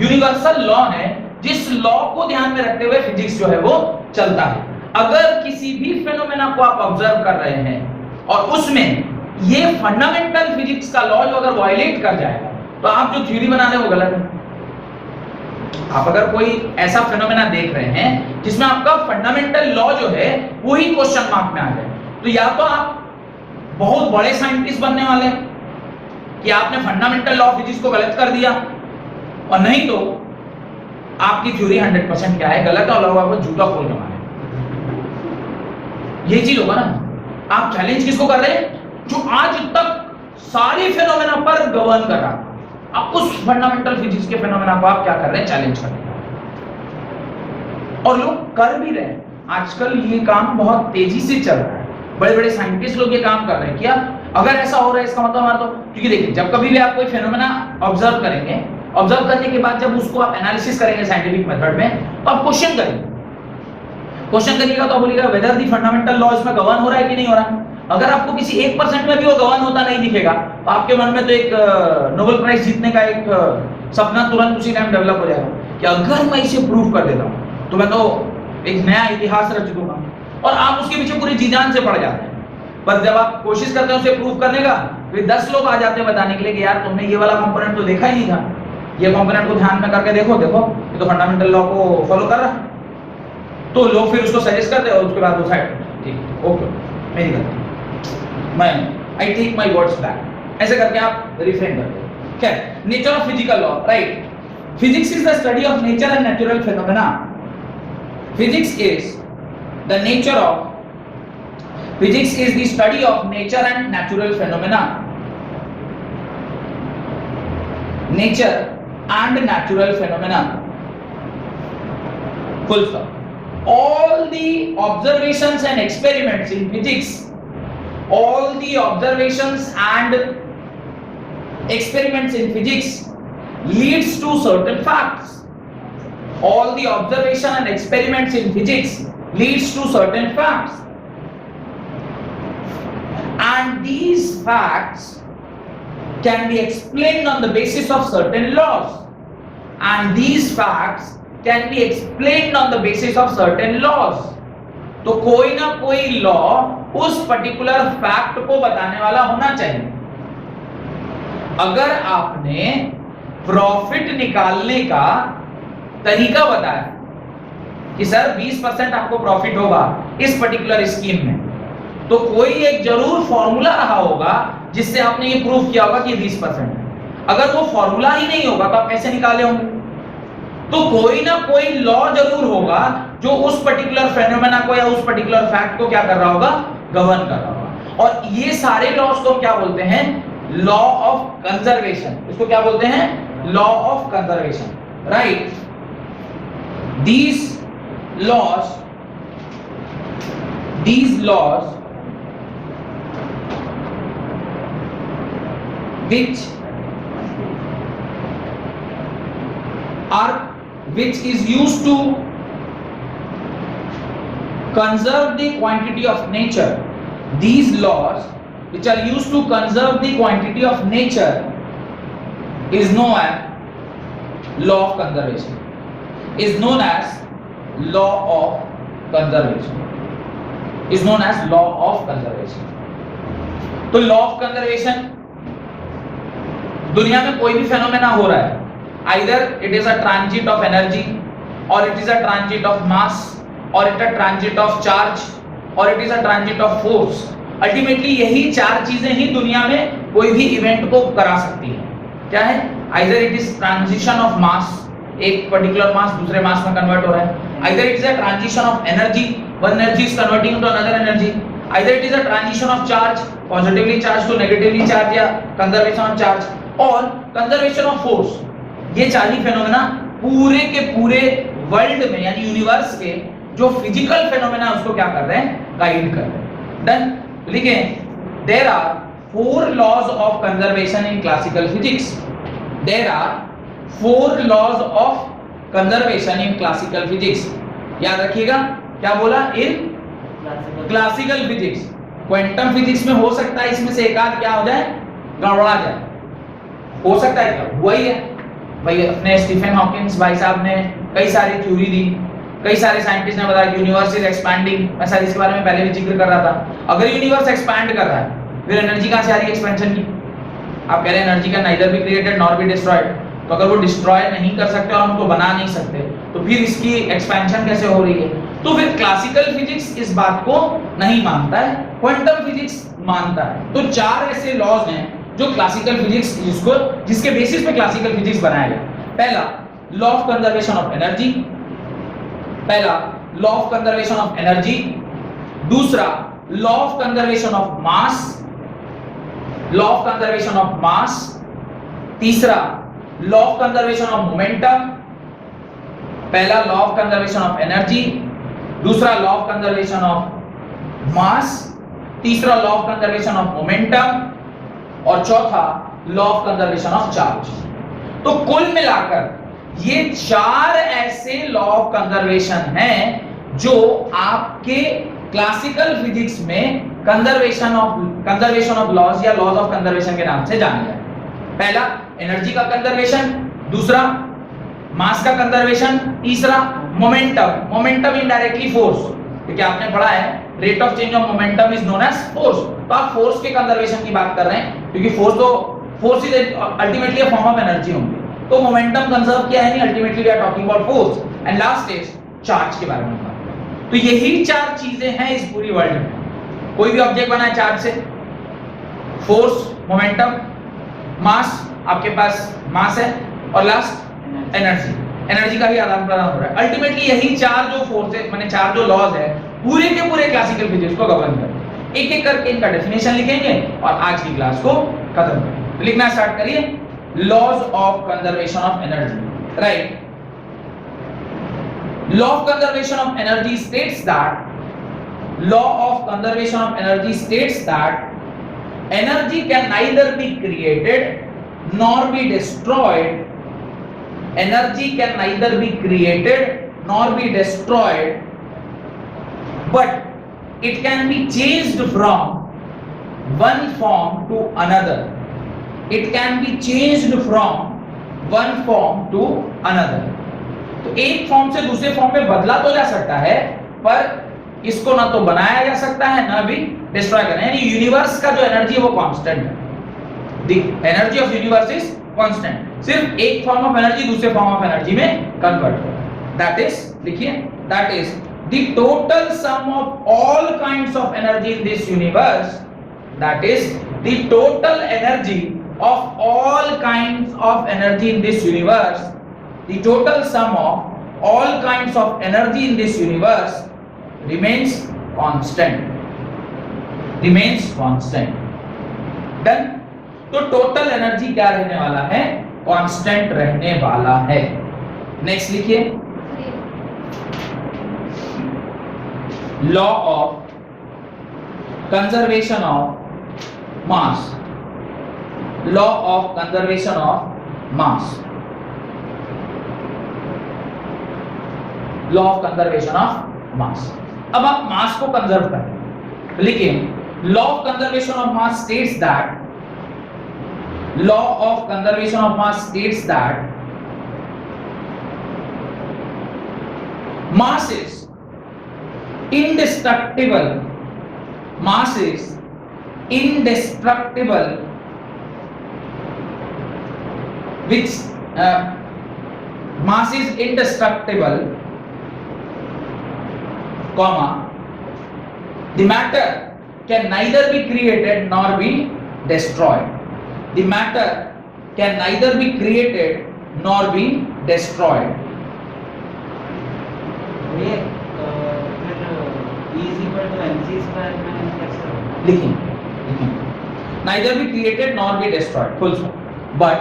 universal law हैं जिस law को ध्यान में रखते हुए फिजिक्स जो है वो चलता है। अगर किसी भी फेनोमेना को आप ऑब्जर्व कर रहे हैं और उसमें ये फंडामेंटल फिजिक्स का लॉ जो अगर वायलेट कर जाएगा तो आप जो थ्योरी बना रहे हैं वो गलत है। आप अगर कोई ऐसा फेनोमेना देख रहे हैं जिसमें आपका फंडामेंटल लॉ जो है वो ही क्वेश्चन मार्क में आ जाए, तो या तो आप बहुत बड़े साइंटिस्ट बनने वाले हैं कि आपने फंडामेंटल लॉ ऑफ फिजिक्स को गलत कर दिया, और नहीं तो आपकी थ्योरी 100% क्या है, गलत है और लोग आपको झूठा खोल के मारे। ये चीज होगा ना। आप चैलेंज किसको कर रहे हैं? जो आज तक सारे फेनोमेना पर गवर्न कर रहा, आप उस फंडामेंटल फिजिक्स के फेनोमेना को आप क्या कर रहे हैं? चैलेंज कर रहे हैं। और लोग कर भी रहे हैं। आजकल ये काम बहुत तेजी से चल रहा है, बड़े बड़े साइंटिस्ट लोग ये काम कर रहे हैं। क्या अगर ऐसा हो रहा है इसका मतलब हमारा तो, क्योंकि देखिए जब कभी भी आप कोई फेनोमेना ऑब्जर्व करेंगे, ऑब्जर्व करने के बाद जब उसको आप एनालिसिस करेंगे साइंटिफिक मेथड में, तो आप क्वेश्चन करेंगे। क्वेश्चन करिएगा तो आप बोलिएगा वेदर दी फंडामेंटल लॉ इसमें गवर्न हो रहा है कि नहीं हो रहा है। अगर आपको किसी 1% में भी वो गवर्न होता नहीं दिखेगा तो आपके मन में तो एक नोबेल प्राइज जीतने का एक सपना तुरंत उसी टाइम डेवलप हो जाएगा कि अगर मैं इसे प्रूव कर देता हूं तो मैं तो एक नया इतिहास रच दूंगा, और आप उसके पीछे पूरी जी जान से पड़ जाते हैं। पर जब आप कोशिश करते हैं उसे प्रूव करने का, तो 10 लोग आ जाते हैं बताने के लिए कि यार तुमने ये वाला कंपोनेंट तो देखा ही नहीं था, ये कंपोनेंट को ध्यान में करके देखो ये तो फंडामेंटल लॉ को फॉलो कर रहा। तो लोग फिर उसको सजेस्ट करते हैं और उसके बाद वो साइड, ठीक ओके मेरी गलती, मैं I take my words back, ऐसे करके आप रिफ्रेन करते हो। क्या nature of physical law, right? Physics is the study of nature and natural phenomena. Physics is the nature of Physics is the study of nature and natural phenomena. Nature and natural phenomena. Full stop. All the observations and experiments in physics, all the observations and experiments in physics leads to certain facts. All the observation and experiments in physics leads to certain facts. And these facts can be explained on the basis of certain laws, and these facts can be explained on the basis of certain laws. तो कोई ना कोई law उस particular fact को बताने वाला होना चाहिए। अगर आपने प्रॉफिट निकालने का तरीका बताया कि सर 20% आपको प्रॉफिट होगा इस पर्टिकुलर स्कीम में, तो कोई एक जरूर फॉर्मूला रहा होगा जिससे आपने ये प्रूव किया होगा कि 20% है। अगर वो फॉर्मूला ही नहीं होगा तो आप कैसे निकाले होंगे? तो कोई ना कोई लॉ जरूर होगा जो उस पर्टिकुलर फेनोमेना को या उस पर्टिकुलर फैक्ट को क्या कर रहा होगा? गवर्न कर रहा होगा। और ये सारे लॉज को क्या बोलते हैं? Law of conservation. इसको क्या बोलते हैं? Law of conservation, right? these laws which is used to conserve the quantity of nature. These laws which are used to conserve the quantity of nature is known as law of conservation. Is known as law of conservation. Is known as law of conservation. तो law of conservation, दुनिया में कोई भी phenomena हो रहा है either it is a transit of energy, or it is a transit of mass, or it is a transit of charge, or it is a transit of force. Ultimately यही चार चीजें ही दुनिया में कोई भी इवेंट को करा सकती है। क्या है? either it is transition of mass, एक पर्टिकुलर मास दूसरे मास में कन्वर्ट हो रहा है, either it is a transition of energy, one energy is converting into another energy, either it is a transition of charge, positively charged to negatively charged, या conservation of charge, और conservation of force। ये चार ही phenomena पूरे के पूरे world में यानी universe के जो फिजिकल फेनोमेना उसको क्या कर रहे हैं? गाइड कर रहे हैं। डन। लिखें, there are 4 laws of conservation in classical physics. There are 4 laws of conservation in classical physics. याद रखिएगा, क्या बोला? In classical physics. Quantum physics में हो सकता है इसमें से एक आध क्या हो जाए? गड़बड़ा जाए, हो सकता है। क्या हुआ ही है भाई, अपने स्टीफन हॉकिंस भाई साहब ने कई सारी थ्योरी दी, कई सारे साइंटिस्ट ने बताया कि यूनिवर्स इज एक्सपैंडिंग। मैं शायद इसके बारे में पहले भी जिक्र कर रहा था। अगर यूनिवर्स एक्सपैंड कर रहा है फिर एनर्जी कहां से आ रही है एक्सपेंशन की? आप कह रहे हैं एनर्जी का neither be created nor be destroyed, तो अगर वो डिस्ट्रॉय नहीं कर सकते और उनको बना नहीं सकते तो फिर इसकी एक्सपेंशन कैसे हो रही है? तो फिर क्लासिकल फिजिक्स इस बात को नहीं मानता है, क्वांटम फिजिक्स मानता है। तो 4 ऐसे लॉज हैं जो क्लासिकल फिजिक्स जिसके बेसिस पे क्लासिकल फिजिक्स बनाया गया। पहला, law of conservation of energy. पहला, law of conservation of energy. दूसरा, law of conservation of mass, law of conservation of mass. तीसरा, law of conservation of momentum. पहला law of conservation of energy, दूसरा law of conservation of mass, तीसरा law of conservation of momentum, और चौथा law of conservation of charge. तो कुल मिलाकर ये 4 ऐसे लॉ ऑफ कंजर्वेशन हैं जो आपके क्लासिकल फिजिक्स में कंजर्वेशन ऑफ लॉज या लॉज ऑफ कंजर्वेशन के नाम से जाने जाते हैं। पहला एनर्जी का कंजर्वेशन, दूसरा मास का कंजर्वेशन, तीसरा मोमेंटम इनडायरेक्टली फोर्स, क्योंकि आपने पढ़ा है rate of change of momentum is known as force. तो आप फोर्स के कंजर्वेशन की बात कर रहे हैं क्योंकि force is ultimately a form of energy होंगे, तो मोमेंटम कंजर्व किया है नहीं, ultimately we are talking about force. And last is charge के बारे में बात। तो यही 4 चीजें हैं इस पूरी वर्ल्ड में। कोई भी ऑब्जेक्ट बना है चार्ज से, फोर्स, मोमेंटम, मास, आपके पास मास है, और लास्ट एनर्जी का ही आदान प्रदान हो रहा है। अल्टीमेटली यही 4 जो फोर्सेस माने 4 जो लॉज है पूरे के पूरे क्लासिकल फिजिक्स को गवर्न करते हैं। एक एक करके इनका डेफिनेशन लिखेंगे और आज की क्लास को खत्म करेंगे। तो लिखना स्टार्ट करिए। Laws of conservation of energy, right. Law of conservation of energy states that energy can neither be created nor be destroyed. Energy can neither be created nor be destroyed, but it can be changed from one form to another. It can be changed from one form to another. तो एक form से दूसरे form में बदला तो जा सकता है, पर इसको ना तो बनाया जा सकता है ना भी डिस्ट्रॉय करना। यानी यूनिवर्स का जो एनर्जी है वो कांस्टेंट है। The energy of universe is constant. सिर्फ एक फॉर्म ऑफ एनर्जी दूसरे फॉर्म ऑफ एनर्जी में कन्वर्ट हो रहा है। दैट इज, लिखिए, that is the total sum of all kinds of energy in this universe. That is the total energy of all kinds of energy in this universe. The total sum of all kinds of energy in this universe remains constant. Done. तो total energy क्या रहने वाला है? Constant रहने वाला है। Next लिखिए, law of conservation of mass. Law of conservation of mass. Law of conservation of मास। अब आप मास को कंजर्व करें, लेकिन law of conservation of mass states that mass is indestructible. Mass is indestructible, which mass is indestructible, comma, the matter can neither be created nor be destroyed. The matter can neither be created nor be destroyed. ये फिर E is equal to mc square में कैसे होगा? लिखें neither be created nor be destroyed, full stop. But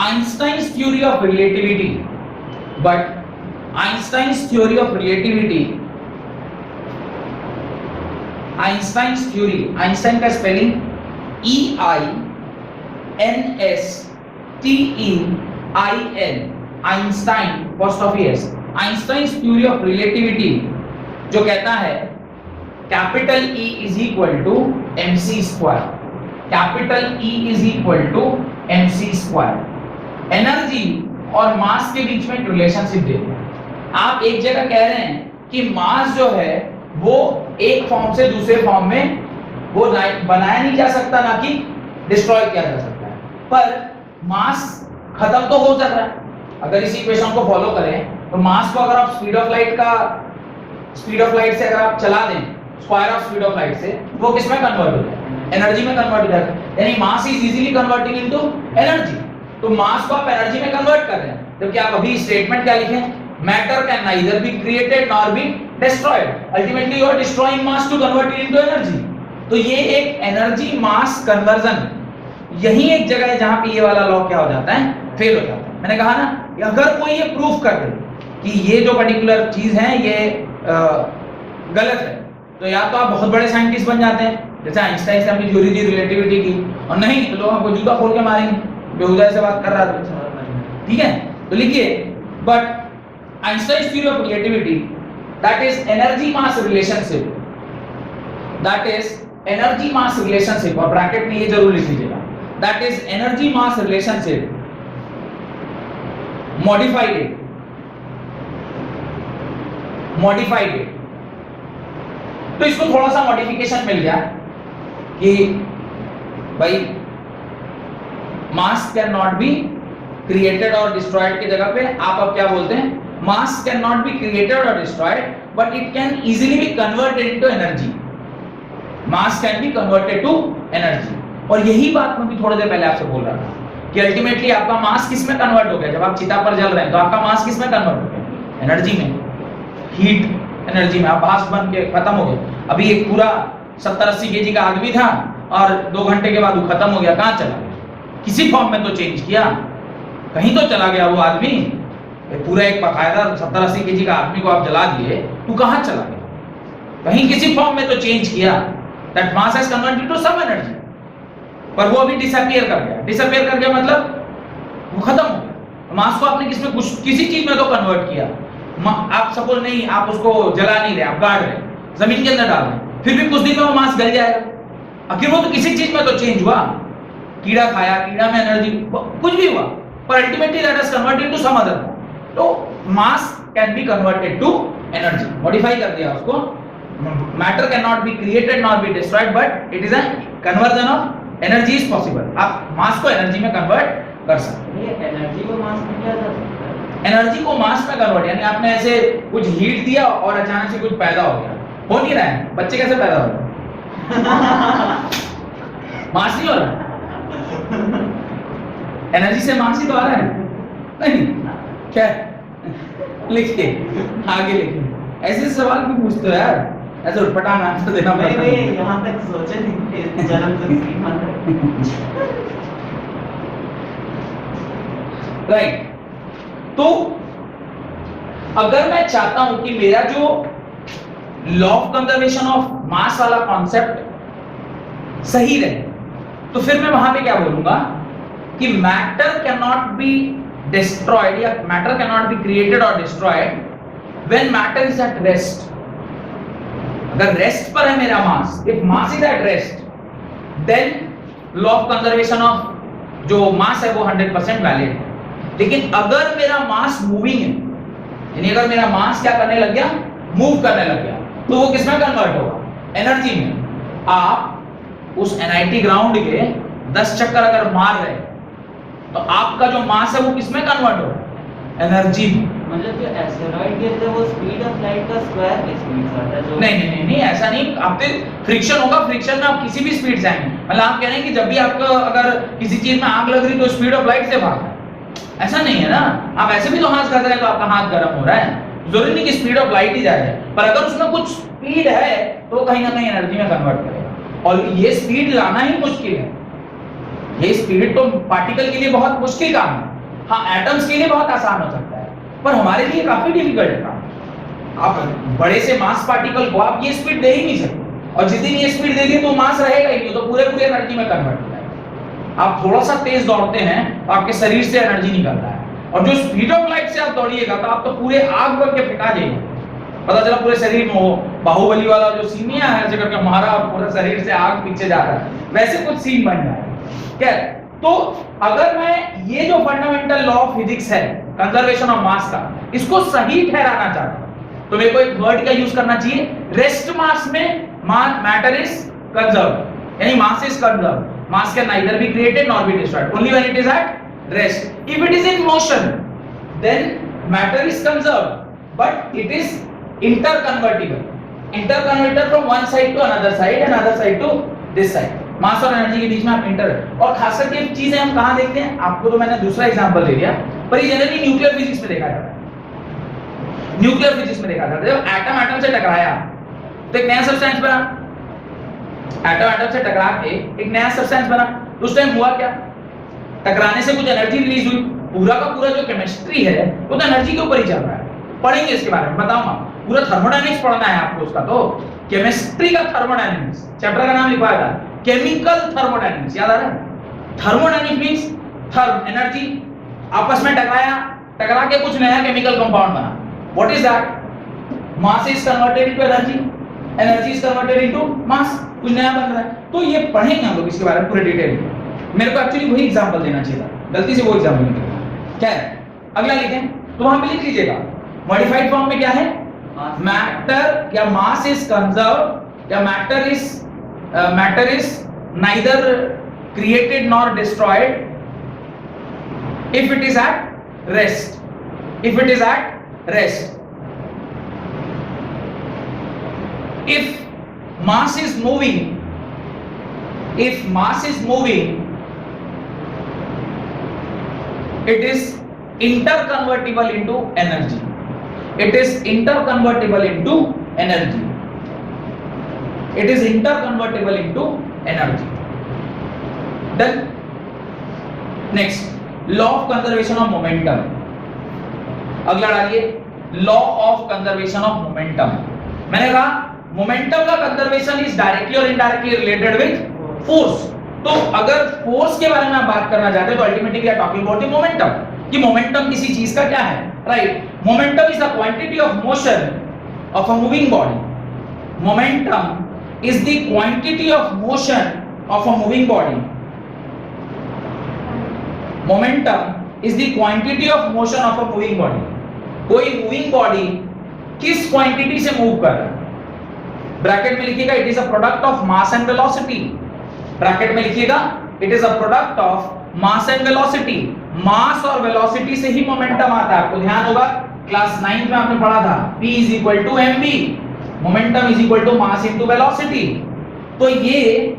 Einstein's theory of relativity, Einstein's theory, Einstein का spelling EINSTEIN, Einstein apostrophe S, Einstein's theory of relativity जो कहता है capital E is equal to mc square, capital E is equal to mc square. Energy और मास के बीच में एक relationship देखो। आप एक जगह कह रहे हैं कि मास जो है वो एक फॉर्म से दूसरे फॉर्म में वो बनाया नहीं जा सकता, ना कि डिस्ट्रॉय किया जा सकता है, पर मास खत्म तो हो सकता है। अगर इस इक्वेशन को फॉलो करें तो मास को अगर आप स्पीड ऑफ लाइट से अगर आप चला दें, square of speed of light से, वो किस में कन्वर्ट हो जाएगा? एनर्जी में कन्वर्ट हो जाएगा। यानी mass is easily converting into energy. तो मास को आप एनर्जी में कन्वर्ट कर रहे हैं, जबकि आप अभी स्टेटमेंट क्या लिखे? Matter can neither be created nor be destroyed, ultimately you are destroying mass to convert it into energy. तो ये एक एनर्जी मास कन्वर्जन, यही एक जगह है जहां पे ये वाला लॉ क्या हो जाता है? फेल हो जाता है। मैंने कहा ना, अगर कोई ये प्रूफ कर दे कि ये जो पर्टिकुलर चीज है ये गलत है, तो या तो आप बहुत बड़े साइंटिस्ट बन जाते हैं, जैसे आइंस्टाइन से अपनी थ्योरी दी रिलेटिविटी की, और नहीं तो लोग हमको जूता खोल के मारेंगे, बेहुदा से बात कर रहा था। ठीक है, तो लिखिए, but Einstein's theory of relativity, that is energy mass relationship, और ब्रैकेट में ये जरूर लिख लीजिएगा, that is energy mass relationship modified it. तो इसको थोड़ा सा मॉडिफिकेशन मिल गया कि भाई mass can not be created और डिस्ट्रॉयड की जगह पे आप अब क्या बोलते हैं? Mass can not be created और destroyed, but it can easily be converted into energy. Mass can be converted to energy. और यही बात मैं भी थोड़ी देर पहले आपसे बोल रहा था कि अल्टीमेटली आपका मास किस में कन्वर्ट हो गया? जब आप चिता पर जल रहे हैं तो आपका मास किस में कन्वर्ट हो गया? एनर्जी में, हीट एनर्जी में। आप भाप बन के खत्म हो गए। अभी एक पूरा 70-80 केजी का आदमी था और 2 घंटे के बाद वो खत्म हो गया। कहाँ चला गया? किसी फॉर्म में तो चेंज किया, कहीं तो चला गया वो आदमी। पूरा एक बकायदा 70-80 केजी का आदमी को आप जला दिए, तो कहाँ चला गया? कहीं किसी फॉर्म में तो चेंज किया। That mass has converted to some energy, पर वो अभी डिसअपीयर कर गया। डिसअपीयर कर गया मतलब वो खत्म हो गया। मास को आपने किसमें, किसी चीज में तो कन्वर्ट किया। आप सपोज नहीं, आप उसको जला नहीं रहे, आप गाड़ रहे, जमीन के अंदर डाल रहे, फिर भी कुछ दिन में वो मास गल जाएगा। आखिर वो तो किसी चीज में तो चेंज हुआ। कीड़ा खाया, कीड़ा में एनर्जी, कुछ भी हुआ, पर ultimately that is converted to some other. तो mass can be converted to energy. Modify कर दिया उसको। Matter can not be created not be destroyed, but it is a conversion of energy is possible. आप mass को energy में convert कर सकते हैं। ये एनर्जी को मास में किया जा सकता है? एनर्जी को मास में कन्वर्ट, यानी आपने ऐसे कुछ हीट दिया और अचानक से कुछ पैदा हो गया। हो नहीं रहा है, बच्चे कैसे पैदा हो रहे हैं? मास नहीं हो रहा, एनर्जी से मास ही तो आ रहा है। नहीं क्या लिखिए, आगे लिखिए। ऐसे सवाल क्यों पूछते हो यार? ऐसे उठपटांग आंसर देना पड़ता है। नहीं, यहाँ तक सोचे नहीं थे, जन्म से सीमा तक। राइट। तो अगर मैं चाहता हूं कि मेरा जो लॉ ऑफ कंजर्वेशन ऑफ मास वाला कॉन्सेप्ट सही रहे, तो फिर मैं वहां पे क्या बोलूंगा कि matter can not be destroyed, या matter can not be created और destroyed when matter is at rest. अगर रेस्ट पर है मेरा mass, if mass is at rest, then law of conservation of जो मास है वो 100% वैलिड है। लेकिन अगर मेरा मास मूविंग है, यानी अगर मेरा मास क्या करने लग गया, मूव करने लग गया, तो वो किसमें कन्वर्ट होगा? एनर्जी में। आप उस एनआईटी ग्राउंड के 10 चक्कर अगर मार रहे, तो आपका जो मास है वो किसमें कन्वर्ट होगा? एनर्जी। मतलब जो एस्टेरॉइड गिरता है वो स्पीड ऑफ लाइट का स्क्वायर की स्पीड से आता है जो नहीं नहीं नहीं नहीं, ऐसा नहीं। आपके फ्रिक्शन होगा, फ्रिक्शन में आप किसी भी स्पीड से आएंगे। मतलब आप कह रहे हैं कि जब भी आपको अगर किसी चीज में आग लग रही तो स्पीड ऑफ लाइट से भाग रहा है, ऐसा नहीं है ना। आप ऐसे भी तो हाथ कर रहे हैं तो आपका हाथ गर्म हो रहा है, जरूरी नहीं कि स्पीड ऑफ लाइट ही जाए, पर अगर उसमें कुछ स्पीड है तो कहीं ना कहीं एनर्जी में कन्वर्ट करेगा। और ये स्पीड लाना ही मुश्किल है। ये स्पीड तो पार्टिकल के लिए बहुत मुश्किल काम है, हाँ एटम्स के लिए बहुत आसान हो सकता है, पर हमारे लिए काफी डिफिकल्ट है काम। आप बड़े से मास पार्टिकल को आप ये स्पीड दे ही नहीं सकते, और जिस दिन ये स्पीड देंगे तो मास रहेगा ही नहीं, तो पूरे पूरे एनर्जी में कन्वर्ट हो जाएगा। आप थोड़ा सा तेज दौड़ते हैं तो आपके शरीर से एनर्जी निकल रहा है, और जो स्पीड ऑफ लाइट से आप दौड़िएगा तो आप तो पूरे आग बन के फेंका जाएंगे। पता चला पूरे शरीर में हो बाहुबली वाला जो सीन है ऐसे करके मारा और पूरे शरीर से आग पीछे जा रहा है, वैसे कुछ सीन बन रहा है। क्या तो अगर मैं ये जो फंडामेंटल लॉ ऑफ फिजिक्स है कंजर्वेशन ऑफ मास का, इसको सही ठहराना चाहता हूं तो मेरे को एक वर्ड का यूज करना चाहिए, रेस्ट मास में मैटर इज कंजर्व, यानी mass is conserve, mass can neither be created nor be destroyed, only when it is at rest. If it is in motion then matter is conserve but it is interconvertible from one side to another side and other side to this side. Mass और energy के बीच में आप inter, और खास करके एक चीज है हम कहां देखते हैं, आपको तो मैंने दूसरा एग्जांपल दे दिया, पर ये जनरली न्यूक्लियर फिजिक्स में देखा जाता है। न्यूक्लियर फिजिक्स में देखा जाता है जब एटम एटम से टकराया तो एक नया सब्सटेंस बना, एटम एटम से टकरा के एक नया सब्सटेंस बना, तो उस टाइम हुआ क्या, टकराने से कुछ एनर्जी रिलीज हुई। पूरा का पूरा जो केमिस्ट्री है वो तो एनर्जी के ऊपर ही चल रहा है, पढ़ेंगे इसके बारे में, बताऊंगा। पूरा थर्मोडायनेमिक्स पढ़ना है आपको, उसका तो केमिस्ट्री का थर्मोडायनेमिक्स चैप्टर का नाम लिखवाया था, केमिकल थर्मोडायनेमिक्स, याद आ रहा है। थर्मोडायनेमिक्स मींस थर्म एनर्जी, आपस में टकराया, टकरा के कुछ नया केमिकल कंपाउंड बना, what is that, mass is converted into energy, energy is converted into mass, कुछ नया बन रहा है। तो ये पढ़ेंगे हम लोग इसके बारे में पूरे डिटेल में। मेरे को एक्चुअली वही एग्जांपल देना चाहिए था, गलती से वो एग्जांपल निकल गया। क्या है अगला लिखें, तो वहां पे लिख लीजिएगा मॉडिफाइड फॉर्म में क्या है, मैटर या मास इज कंजर्व या matter is neither created nor destroyed if it is at rest, if it is at rest, if mass is moving, if mass is moving, it is interconvertible into energy, it is interconvertible into energy, it is interconvertible into energy. Then next, law of conservation of momentum, अगला डालिए law of conservation of momentum. मैंने कहा momentum का conservation is directly और indirectly related with force. तो अगर force के बारे में आप बात करना चाहते हैं तो ultimately we are talking about the momentum, कि मोमेंटम किसी चीज का क्या है, right. Momentum is the quantity of motion of a moving body, momentum is the quantity of motion of a moving body, momentum is the quantity of motion of a moving body. कोई moving body किस quantity से move कर रहा है, bracket में लिखिएगा it is a product of mass and velocity, bracket में लिखिएगा it is a product of mass and velocity. Mass और वेलोसिटी से ही मोमेंटम आता है, आपको ध्यान होगा क्लास 9 में आपने पढ़ा था P is equal to mv, momentum is equal to mass into velocity. तो ये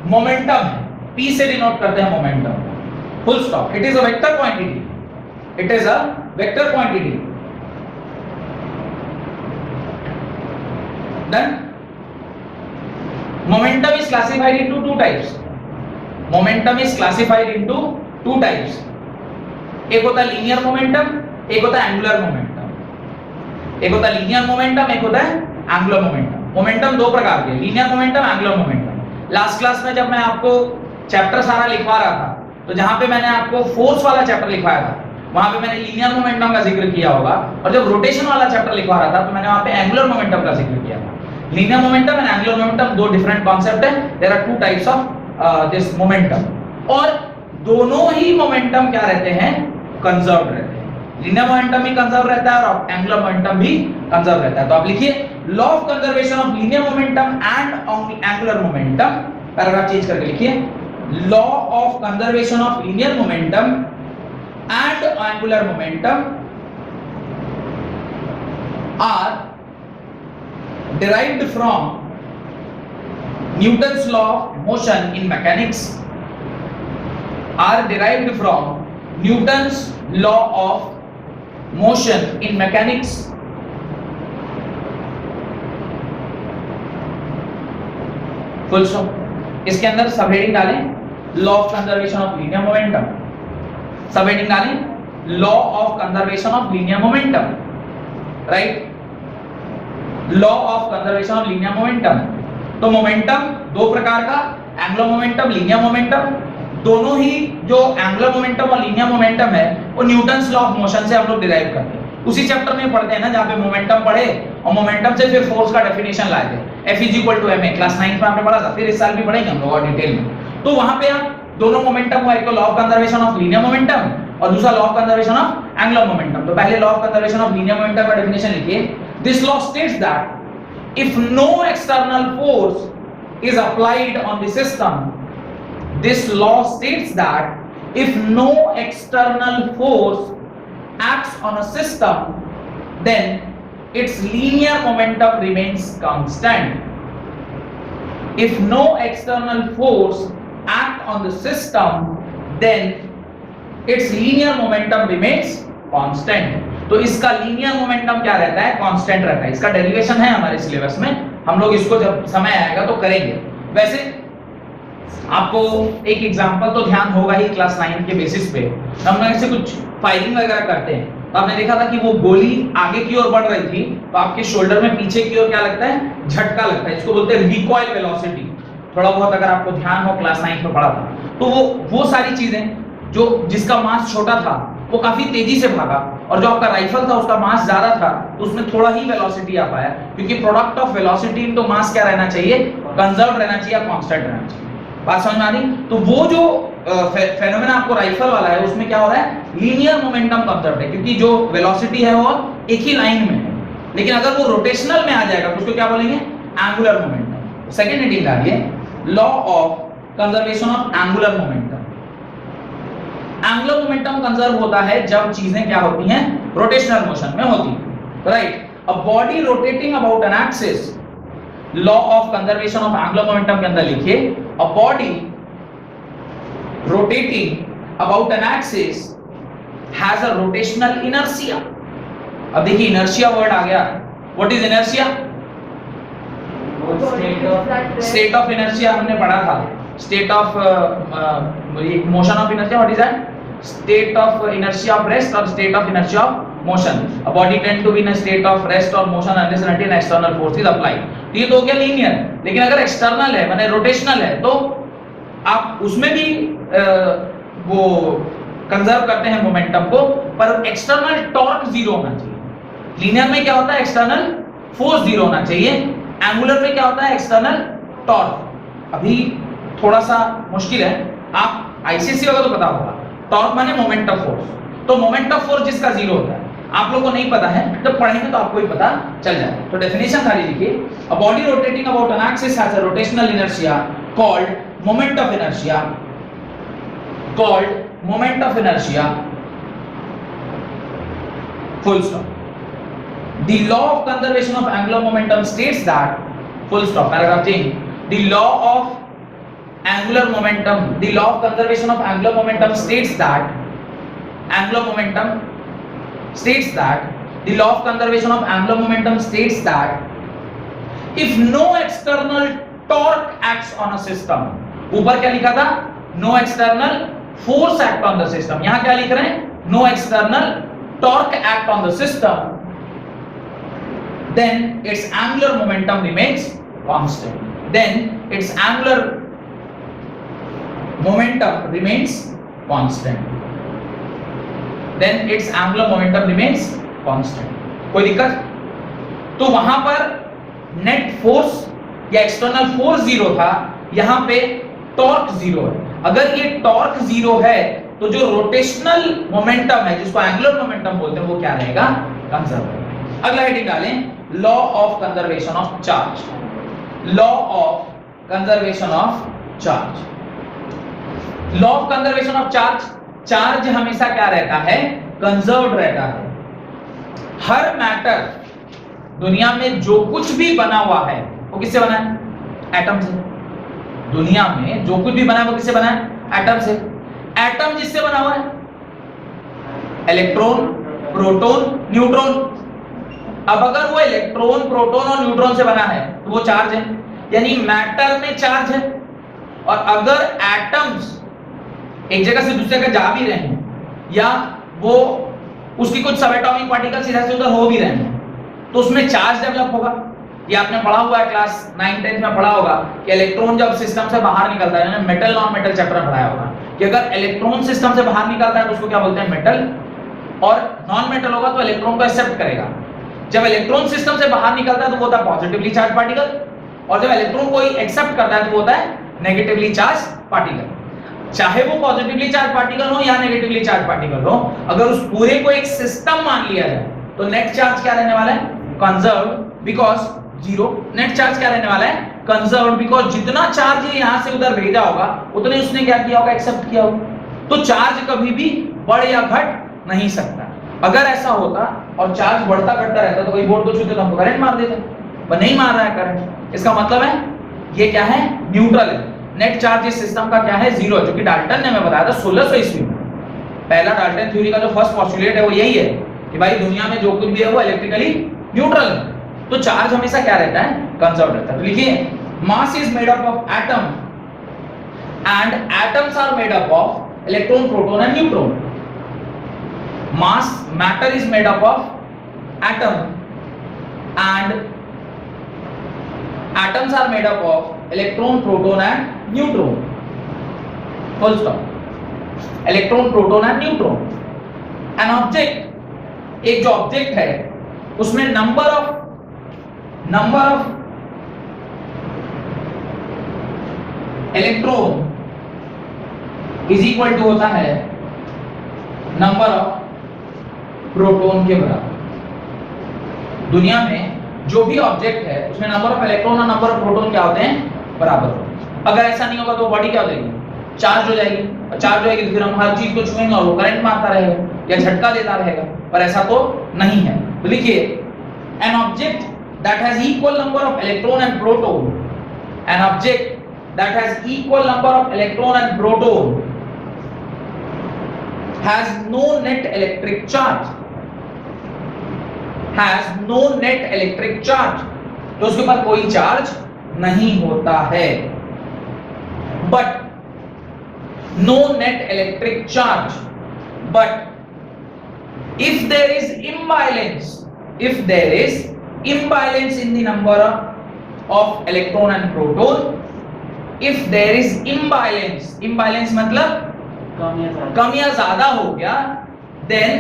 मोमेंटम है, P से डिनोट करते हैं momentum, full stop. It is a vector quantity, it is a vector quantity. Then momentum is classified into two types, momentum is classified into two types, एक होता है linear momentum, एक होता है एंगुलर मोमेंटम। एक होता है लीनियर मोमेंटम, एक होता है एंगुलर मोमेंटम। मोमेंटम दो प्रकार के, linear momentum, angular momentum. Last class में जब मैं आपको चैप्टर सारा लिखवा रहा था तो जहां पे मैंने आपको फोर्स वाला चैप्टर लिखवाया था वहां पे मैंने लीनियर मोमेंटम का जिक्र किया होगा, और जब रोटेशन वाला चैप्टर लिखवा रहा था तो मैंने वहां पे एंगुलर मोमेंटम का जिक्र किया था। Linear momentum and angular momentum दो डिफरेंट कॉन्सेप्ट है, there are two types of this momentum, और दोनों ही मोमेंटम क्या रहते हैं, कंजर्व्ड रहते हैं। लीनियर मोमेंटम भी कंजर्व रहता है और एंगुलर मोमेंटम भी कंजर्व रहता है। तो आप लिखिए law of conservation of linear momentum and angular momentum, paragraph change करके लिखिए law of conservation of linear momentum and angular momentum are derived from Newton's law of motion in mechanics, are derived from Newton's law of motion in mechanics. Full stop. इसके अंदर सब heading डालें law of conservation of linear momentum, सब heading डालें law of conservation of linear momentum, right, law of conservation of linear momentum. तो momentum दो प्रकार का, एंगुलर मोमेंटम, लीनियर मोमेंटम। दोनों ही जो एंगुलर मोमेंटम और लीनियर मोमेंटम है वो न्यूटन्स लॉ ऑफ मोशन से हम लोग डिराइव करते हैं। उसी चैप्टर में पढ़ते हैं ना जहां पे मोमेंटम पढ़े और मोमेंटम से फिर फोर्स का डेफिनेशन लाए थे, F = ma, क्लास 9 में आपने पढ़ा था, फिर इस साल भी पढ़ेंगे हम लोग और डिटेल में। तो वहां पे आप दोनों मोमेंटम को, एक तो law of conservation of linear momentum और दूसरा law of conservation of angular momentum. तो पहले law of conservation of linear momentum का डेफिनेशन लिखिए। This law states that if no external force is applied on the system, this law states that if no external force acts on a system, then its linear momentum remains constant. If no external force act on the system, then its linear momentum remains constant. तो इसका linear momentum क्या रहता है? constant रहता है। इसका derivation है हमारे सिलेबस में, हम लोग इसको जब समय आएगा तो करेंगे। वैसे आपको एक एग्जांपल तो ध्यान होगा ही क्लास 9 के बेसिस पे, हम ऐसे कुछ फायरिंग वगैरह करते हैं तो आपने देखा था कि वो गोली आगे की ओर बढ़ रही थी तो आपके शोल्डर में पीछे की ओर क्या लगता है? झटका लगता है, इसको बोलते हैं रिकॉइल वेलोसिटी। थोड़ा बहुत अगर आपको ध्यान हो, क्लास 9 में पढ़ा था। तो वो सारी चीजें जो जिसका मास छोटा था वो काफी तेजी से भागा और जो आपका राइफल था उसका मास ज्यादा था तो उसमें थोड़ा ही वेलोसिटी आ पाया, क्योंकि product of velocity into mass क्या रहना चाहिए? कंजर्व रहना चाहिए, कांस्टेंट रहना चाहिए। बात समझ में आ रही? तो वो जो फेनोमेना आपको राइफल वाला है उसमें क्या हो रहा है? लीनियर मोमेंटम कंजर्व है, क्योंकि जो वेलोसिटी है वो एक ही लाइन में है। लेकिन अगर वो रोटेशनल में आ जाएगा तो उसको क्या बोलेंगे? Angular momentum. सेकंड हेडिंग डालिए law of conservation of angular momentum. Angular momentum conserve होता है जब चीजें क्या होती हैं? रोटेशनल मोशन में होती हैं, right. A body rotating about an axis, law of conservation of angular momentum के अंदर लिखिए a body rotating about an axis has a rotational inertia. अब देखिए इनर्शिया वर्ड आ गया। What is inertia? State of inertia हमने पढ़ा था। State of motion of inertia, what is that? State of inertia of rest और state of inertia of motion. A body tend to be in a state of rest और motion unless and until external force is applied. ये तो हो गया linear. लेकिन अगर external है माने रोटेशनल है तो आप उसमें भी वो कंजर्व करते हैं मोमेंटम को, पर एक्सटर्नल टॉर्क जीरो होना चाहिए। लीनियर में क्या होता है? एक्सटर्नल फोर्स जीरो होना चाहिए। एंगुलर में क्या होता है? External torque. अभी थोड़ा सा मुश्किल है, आप आईसीसी होगा तो पता होगा। टॉर्क माने मोमेंट ऑफ फोर्स, तो मोमेंट ऑफ फोर्स जिसका जीरो होता है, आप लोगों को नहीं पता है, जब पढ़ेंगे तो आपको ही पता चल जाए। तो डेफिनेशन खाली लिखिए a body rotating about an axis has a rotational inertia called moment of inertia, called moment of inertia, full stop. The law of conservation of angular momentum states that, full stop, paragraph change. The law of angular momentum, the law of conservation of angular momentum states that, angular momentum states that, the law of conservation of angular momentum states that if no external torque acts on a system, ऊपर क्या लिखा था? No external force act on the system. यहाँ क्या लिख रहे हैं? No external torque act on the system, then its angular momentum remains constant. Then its angular momentum remains constant. Then its angular momentum remains constant. कोई दिक्कत? तो वहां पर नेट फोर्स या एक्सटर्नल फोर्स जीरो था, यहां पे टॉर्क जीरो है। अगर ये टॉर्क जीरो है तो जो रोटेशनल मोमेंटम है जिसको एंगुलर मोमेंटम बोलते हैं वो क्या रहेगा? कंजर्व रहेगा। अगला हेडिंग डालें law of conservation of charge, law of conservation of charge. Law of conservation of charge, charge हमेशा क्या रहता है? कंजर्व्ड रहता है। हर मैटर दुनिया में जो कुछ भी बना हुआ है वो किससे बना है? एटम से। दुनिया में जो कुछ भी बना है वो किससे बना है? एटम से। एटम जिससे बना हुआ है? Electron, proton, neutron. अब अगर वो इलेक्ट्रॉन, प्रोटॉन और न्यूट्रॉन से बना है तो वो चार्ज है, यानी मैटर में चार्ज है। और अगर एटम्स एक जगह से दूसरी जगह जा भी रहे हैं या वो उसकी कुछ सब एटॉमिक पार्टिकल्स इधर से उधर हो भी रहे हैं तो उसमें चार्ज डेवलप होगा। ये आपने पढ़ा हुआ है, क्लास 9 10 में पढ़ा होगा कि इलेक्ट्रॉन जब सिस्टम से बाहर निकलता है, यानी मेटल नॉन मेटल चैप्टर में पढ़ाया होगा कि अगर इलेक्ट्रॉन सिस्टम से बाहर निकलता है तो उसको क्या बोलते हैं? मेटल। और नॉन मेटल होगा तो इलेक्ट्रॉन को एक्सेप्ट करेगा। जब इलेक्ट्रॉन सिस्टम से बाहर निकलता है तो वो होता है पॉजिटिवली चार्ज पार्टिकल, और जब इलेक्ट्रॉन को एक्सेप्ट करता है तो वो होता है नेगेटिवली चार्ज पार्टिकल। चाहे वो पॉजिटिवली चार्ज पार्टिकल हो या नेगेटिवली चार्ज पार्टिकल हो, अगर उस पूरे को एक सिस्टम मान लिया जाए तो नेट चार्ज क्या रहने वाला है? Conserve, because zero. Net charge क्या रहने वाला है? कंजर्व, बिकॉज जितना चार्ज ये यहां से उधर भेजा होगा उतने उसने क्या किया होगा? एक्सेप्ट किया होगा। तो चार्ज कभी भी बढ़ या घट नहीं सकता। अगर ऐसा होता और चार्ज बढ़ता घटता रहता तो कोई बोर्ड को छूते तो हमको करंट मार देते, पर नहीं मार रहा है करंट। इसका मतलब है ये क्या है? न्यूट्रल है। नेट चार्ज इस सिस्टम का क्या है? जीरो, जो कि डाल्टन ने हमें बताया था 1600 ईस्वी में। पहला डाल्टन थ्योरी का जो फर्स्ट पोस्टुलेट है वो यही है कि भाई दुनिया में जो कुछ भी है वो इलेक्ट्रिकली न्यूट्रल है। तो चार्ज हमेशा क्या रहता है? कंजर्व रहता है। तो लिखिए mass is made up of atom and atoms are made up of electron, proton and neutron. Mass, matter is made up of atom and atoms are made up of electron, proton and neutron. Full stop. Electron, proton and neutron. An object, एक जो object है उसमें number of electron is equal to होता है number of proton के बराबर। दुनिया में जो भी ऑब्जेक्ट है उसमें नंबर ऑफ इलेक्ट्रॉन और नंबर ऑफ प्रोटॉन क्या होते हैं? बराबर। अगर ऐसा नहीं होगा तो बॉडी क्या हो जाएगी? चार्ज हो जाएगी। और चार्ज होएगी तो फिर हम हर चीज को छुएंगे और वो करंट मारता रहेगा या झटका देता रहेगा, पर ऐसा तो नहीं है। तो लिखिए an object that has equal number of electron and proton, an object that has equal number of electron and proton has no net electric charge, has no net electric charge, तो उसके ऊपर कोई चार्ज नहीं होता है। but no net electric charge, but if there is imbalance in the number of electron and proton, if there is imbalance मतलब कम या ज्यादा हो गया, then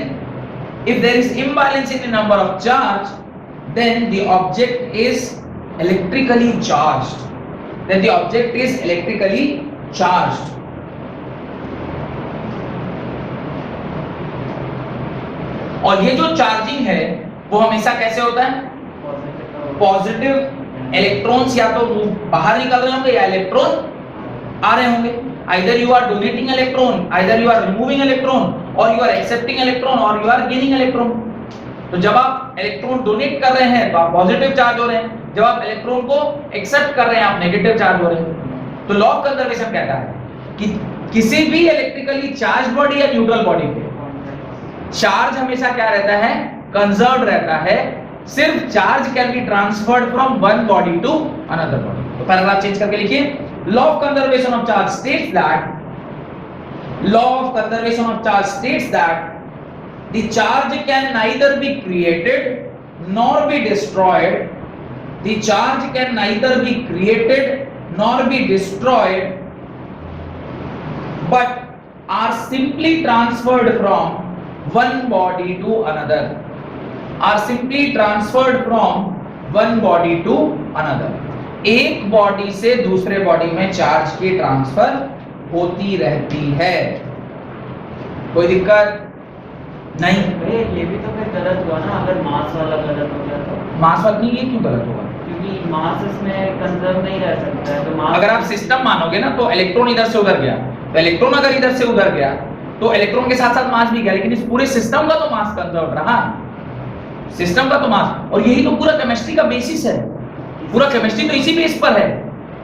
if there is imbalance in the number of charge, then the object is electrically charged. और ये जो charging है वो हमेशा कैसे होता है? पॉजिटिव इलेक्ट्रॉन्स या तो बाहर निकल रहे होंगे या इलेक्ट्रॉन आ रहे होंगे। either you are donating electron, either you are removing electron, or you are accepting electron, or you are gaining electron. तो जब आप इलेक्ट्रॉन डोनेट कर रहे हैं तो आप पॉजिटिव चार्ज हो रहे हैं, जब आप इलेक्ट्रॉन को एक्सेप्ट कर रहे हैं आप नेगेटिव चार्ज हो रहे हैं। तो लॉ ऑफ कंजर्वेशन कहता है कि किसी भी इलेक्ट्रिकली चार्ज बॉडी या न्यूट्रल बॉडी पे चार्ज हमेशा क्या रहता है? कंजर्व्ड रहता है। सिर्फ charge can be transferred from one body to another body. तो पैराग्राफ चेंज करके लिखिए law of conservation of charge states that the charge can neither be created nor be destroyed, but are simply transferred from one body to another. एक body से दूसरे body में charge की transfer होती रहती है। कोई दिक्कत नहीं। ये भी तो फिर गलत हुआ ना, अगर मास वाला गलत हो गया तो। मास वाला नहीं, ये क्यों गलत होगा? क्योंकि मास इसमें कंजर्व नहीं रह सकता है। तो मास अगर आप सिस्टम मानोगे ना तो इलेक्ट्रॉन इधर से उधर गया, तो इलेक्ट्रॉन अगर इधर से उधर गया तो इलेक्ट्रॉन के साथ साथ मास भी गया, लेकिन इस पूरे सिस्टम का तो मास कंजर्व रहा। सिस्टम का तो मास, और यही तो पूरा केमिस्ट्री का बेसिस है। पूरा केमिस्ट्री तो इसी बेस पर है।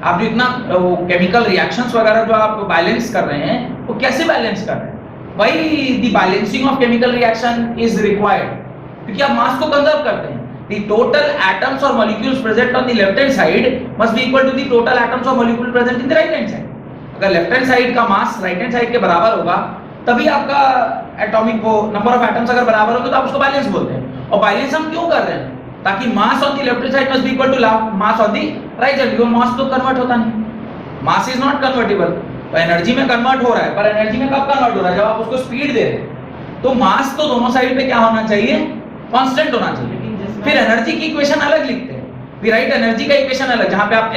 आप जो इतना वो केमिकल रिएक्शंस वगैरह जो आप बैलेंस कर रहे हैं, वो कैसे बैलेंस कर रहे हैं? भाई the balancing of chemical reaction is required, क्योंकि आप मास को कंजर्व करते हैं। द टोटल एटम्स और molecules present on the left hand side must be equal to the total atoms और molecule present in the right hand side. अगर left hand side का mass right hand side के बराबर होगा, तभी आपका atomic वो नंबर ऑफ एटम्स अगर बराबर होंगे तो आप उसको बैलेंस बोलते हैं। और बैलेंस हम क्यों कर रहे हैं? ताकि mass on the left hand side must be equal to mass on the right hand. वो मास तो कन्वर्ट होता नहीं, मास इज नॉट कन्वर्टेबल। तो एनर्जी में कन्वर्ट हो रहा है, पर एनर्जी में कब कन्वर्ट हो रहा है? जब आप उसको स्पीड दे रहे हैं। तो मास तो दोनों साइड पे क्या होना चाहिए? कांस्टेंट होना चाहिए। फिर एनर्जी की इक्वेशन अलग लिखते हैं, फिर राइट एनर्जी का इक्वेशन अलग, जहां पे आप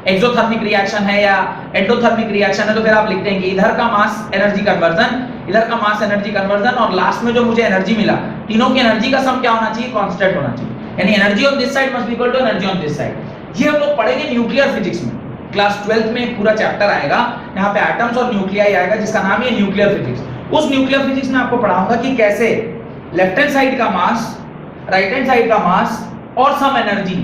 एक्सोथर्मिक रिएक्शन है या एंडोथर्मिक रिएक्शन है, तो फिर आप लिखते हैं कि इधर का मास एनर्जी कन्वर्जन, इधर का मास एनर्जी कन्वर्जन, और लास्ट में जो मुझे एनर्जी मिला, तीनों की एनर्जी का सम क्या होना चाहिए? कांस्टेंट होना चाहिए। यानी energy on this side must be equal to energy on this side. ये हम लोग पढ़ेंगे न्यूक्लियर फिजिक्स में। क्लास 12th में एक पूरा चैप्टर आएगा, यहाँ पे एटम्स और न्यूक्लियाई आएगा, जिसका नाम है न्यूक्लियर फिजिक्स। उस न्यूक्लियर फिजिक्स में आपको पढ़ाऊंगा कि कैसे लेफ्ट हैंड साइड का मास, राइट हैंड साइड का मास और सम एनर्जी,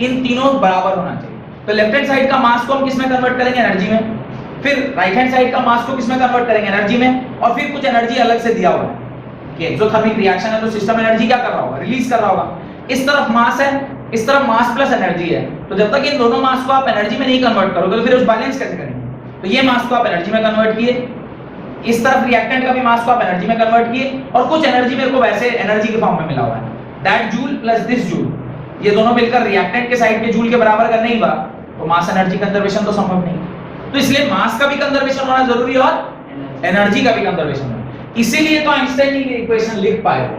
इन तीनों बराबर होना चाहिए। तो लेफ्ट हैंड साइड का मास को हम किस में कन्वर्ट करेंगे? एनर्जी में। फिर राइट हैंड साइड का मास को किस में कन्वर्ट करेंगे? एनर्जी में। और फिर कुछ एनर्जी अलग से दिया हुआ है कि एक्सोथर्मिक रिएक्शन है तो सिस्टम एनर्जी क्या कर रहा होगा? रिलीज कर रहा होगा। इस तरफ मास है, इस तरफ मास प्लस एनर्जी है। तो जब तक इन दोनों मास को आप एनर्जी में नहीं कन्वर्ट करोगे, तो फिर उस बैलेंस कैसे करेंगे? तो ये मास को आप एनर्जी में कन्वर्ट किए, इस तरफ रिएक्टेंट का भी मास को आप एनर्जी में कन्वर्ट किए, और कुछ एनर्जी मेरे को वैसे एनर्जी के फॉर्म में मिला हुआ है, that joule plus this joule. ये दोनों मिलकर रिएक्टेंट के साइड के जूल के बराबर अगर नहीं हुआ, तो मास एनर्जी कंजर्वेशन तो संभव नहीं। तो इसलिए मास का भी कंजर्वेशन होना जरूरी है और एनर्जी का भी कंजर्वेशन होना। इसीलिए तो आइंस्टाइन ने इक्वेशन लिख पाए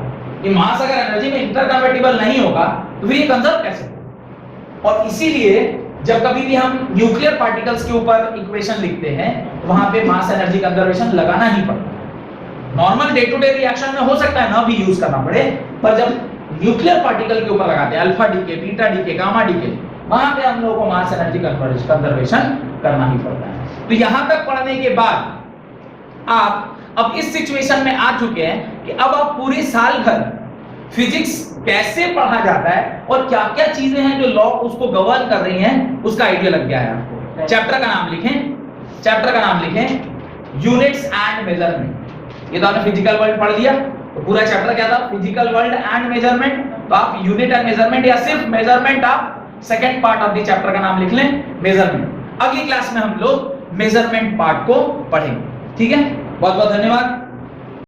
कि मास अगर एनर्जी में इंटरकन्वर्टिबल नहीं होगा, तो फिर ये कंजर्व कैसे होगा? और इसीलिए जब कभी भी हम न्यूक्लियर पार्टिकल्स के ऊपर इक्वेशन लिखते हैं, तो वहां पे मास एनर्जी कंजर्वेशन लगाना ही पड़ता है। Normal day to day reaction में हो सकता है ना भी यूज करना पड़े, पर जब न्यूक्लियर पार्टिकल के ऊपर लगाते हैं, alpha decay, beta decay, gamma decay, वहां पे हम लोगों को मास एनर्जी कंजर्वेशन करना ही पड़ता है। तो यहां तक पढ़ने के बाद आप अब इस सिचुएशन में आ चुके हैं कि अब आप पूरे साल भर फिजिक्स कैसे पढ़ा जाता है और क्या क्या चीजें हैं जो लॉ उसको गवर्न कर रही हैं, उसका आइडिया लग गया है आपको। चैप्टर का नाम लिखें, चैप्टर का नाम लिखें यूनिट्स एंड मेजरमेंट। ये तो आपने फिजिकल वर्ल्ड पढ़ लिया, तो पूरा चैप्टर क्या था? Physical world and measurement. तो आप यूनिट एंड मेजरमेंट या सिर्फ मेजरमेंट आप second part of the chapter का नाम लिख लें, मेजरमेंट। अगली क्लास में हम लोग मेजरमेंट पार्ट को पढ़ेंगे। ठीक है, बहुत बहुत धन्यवाद।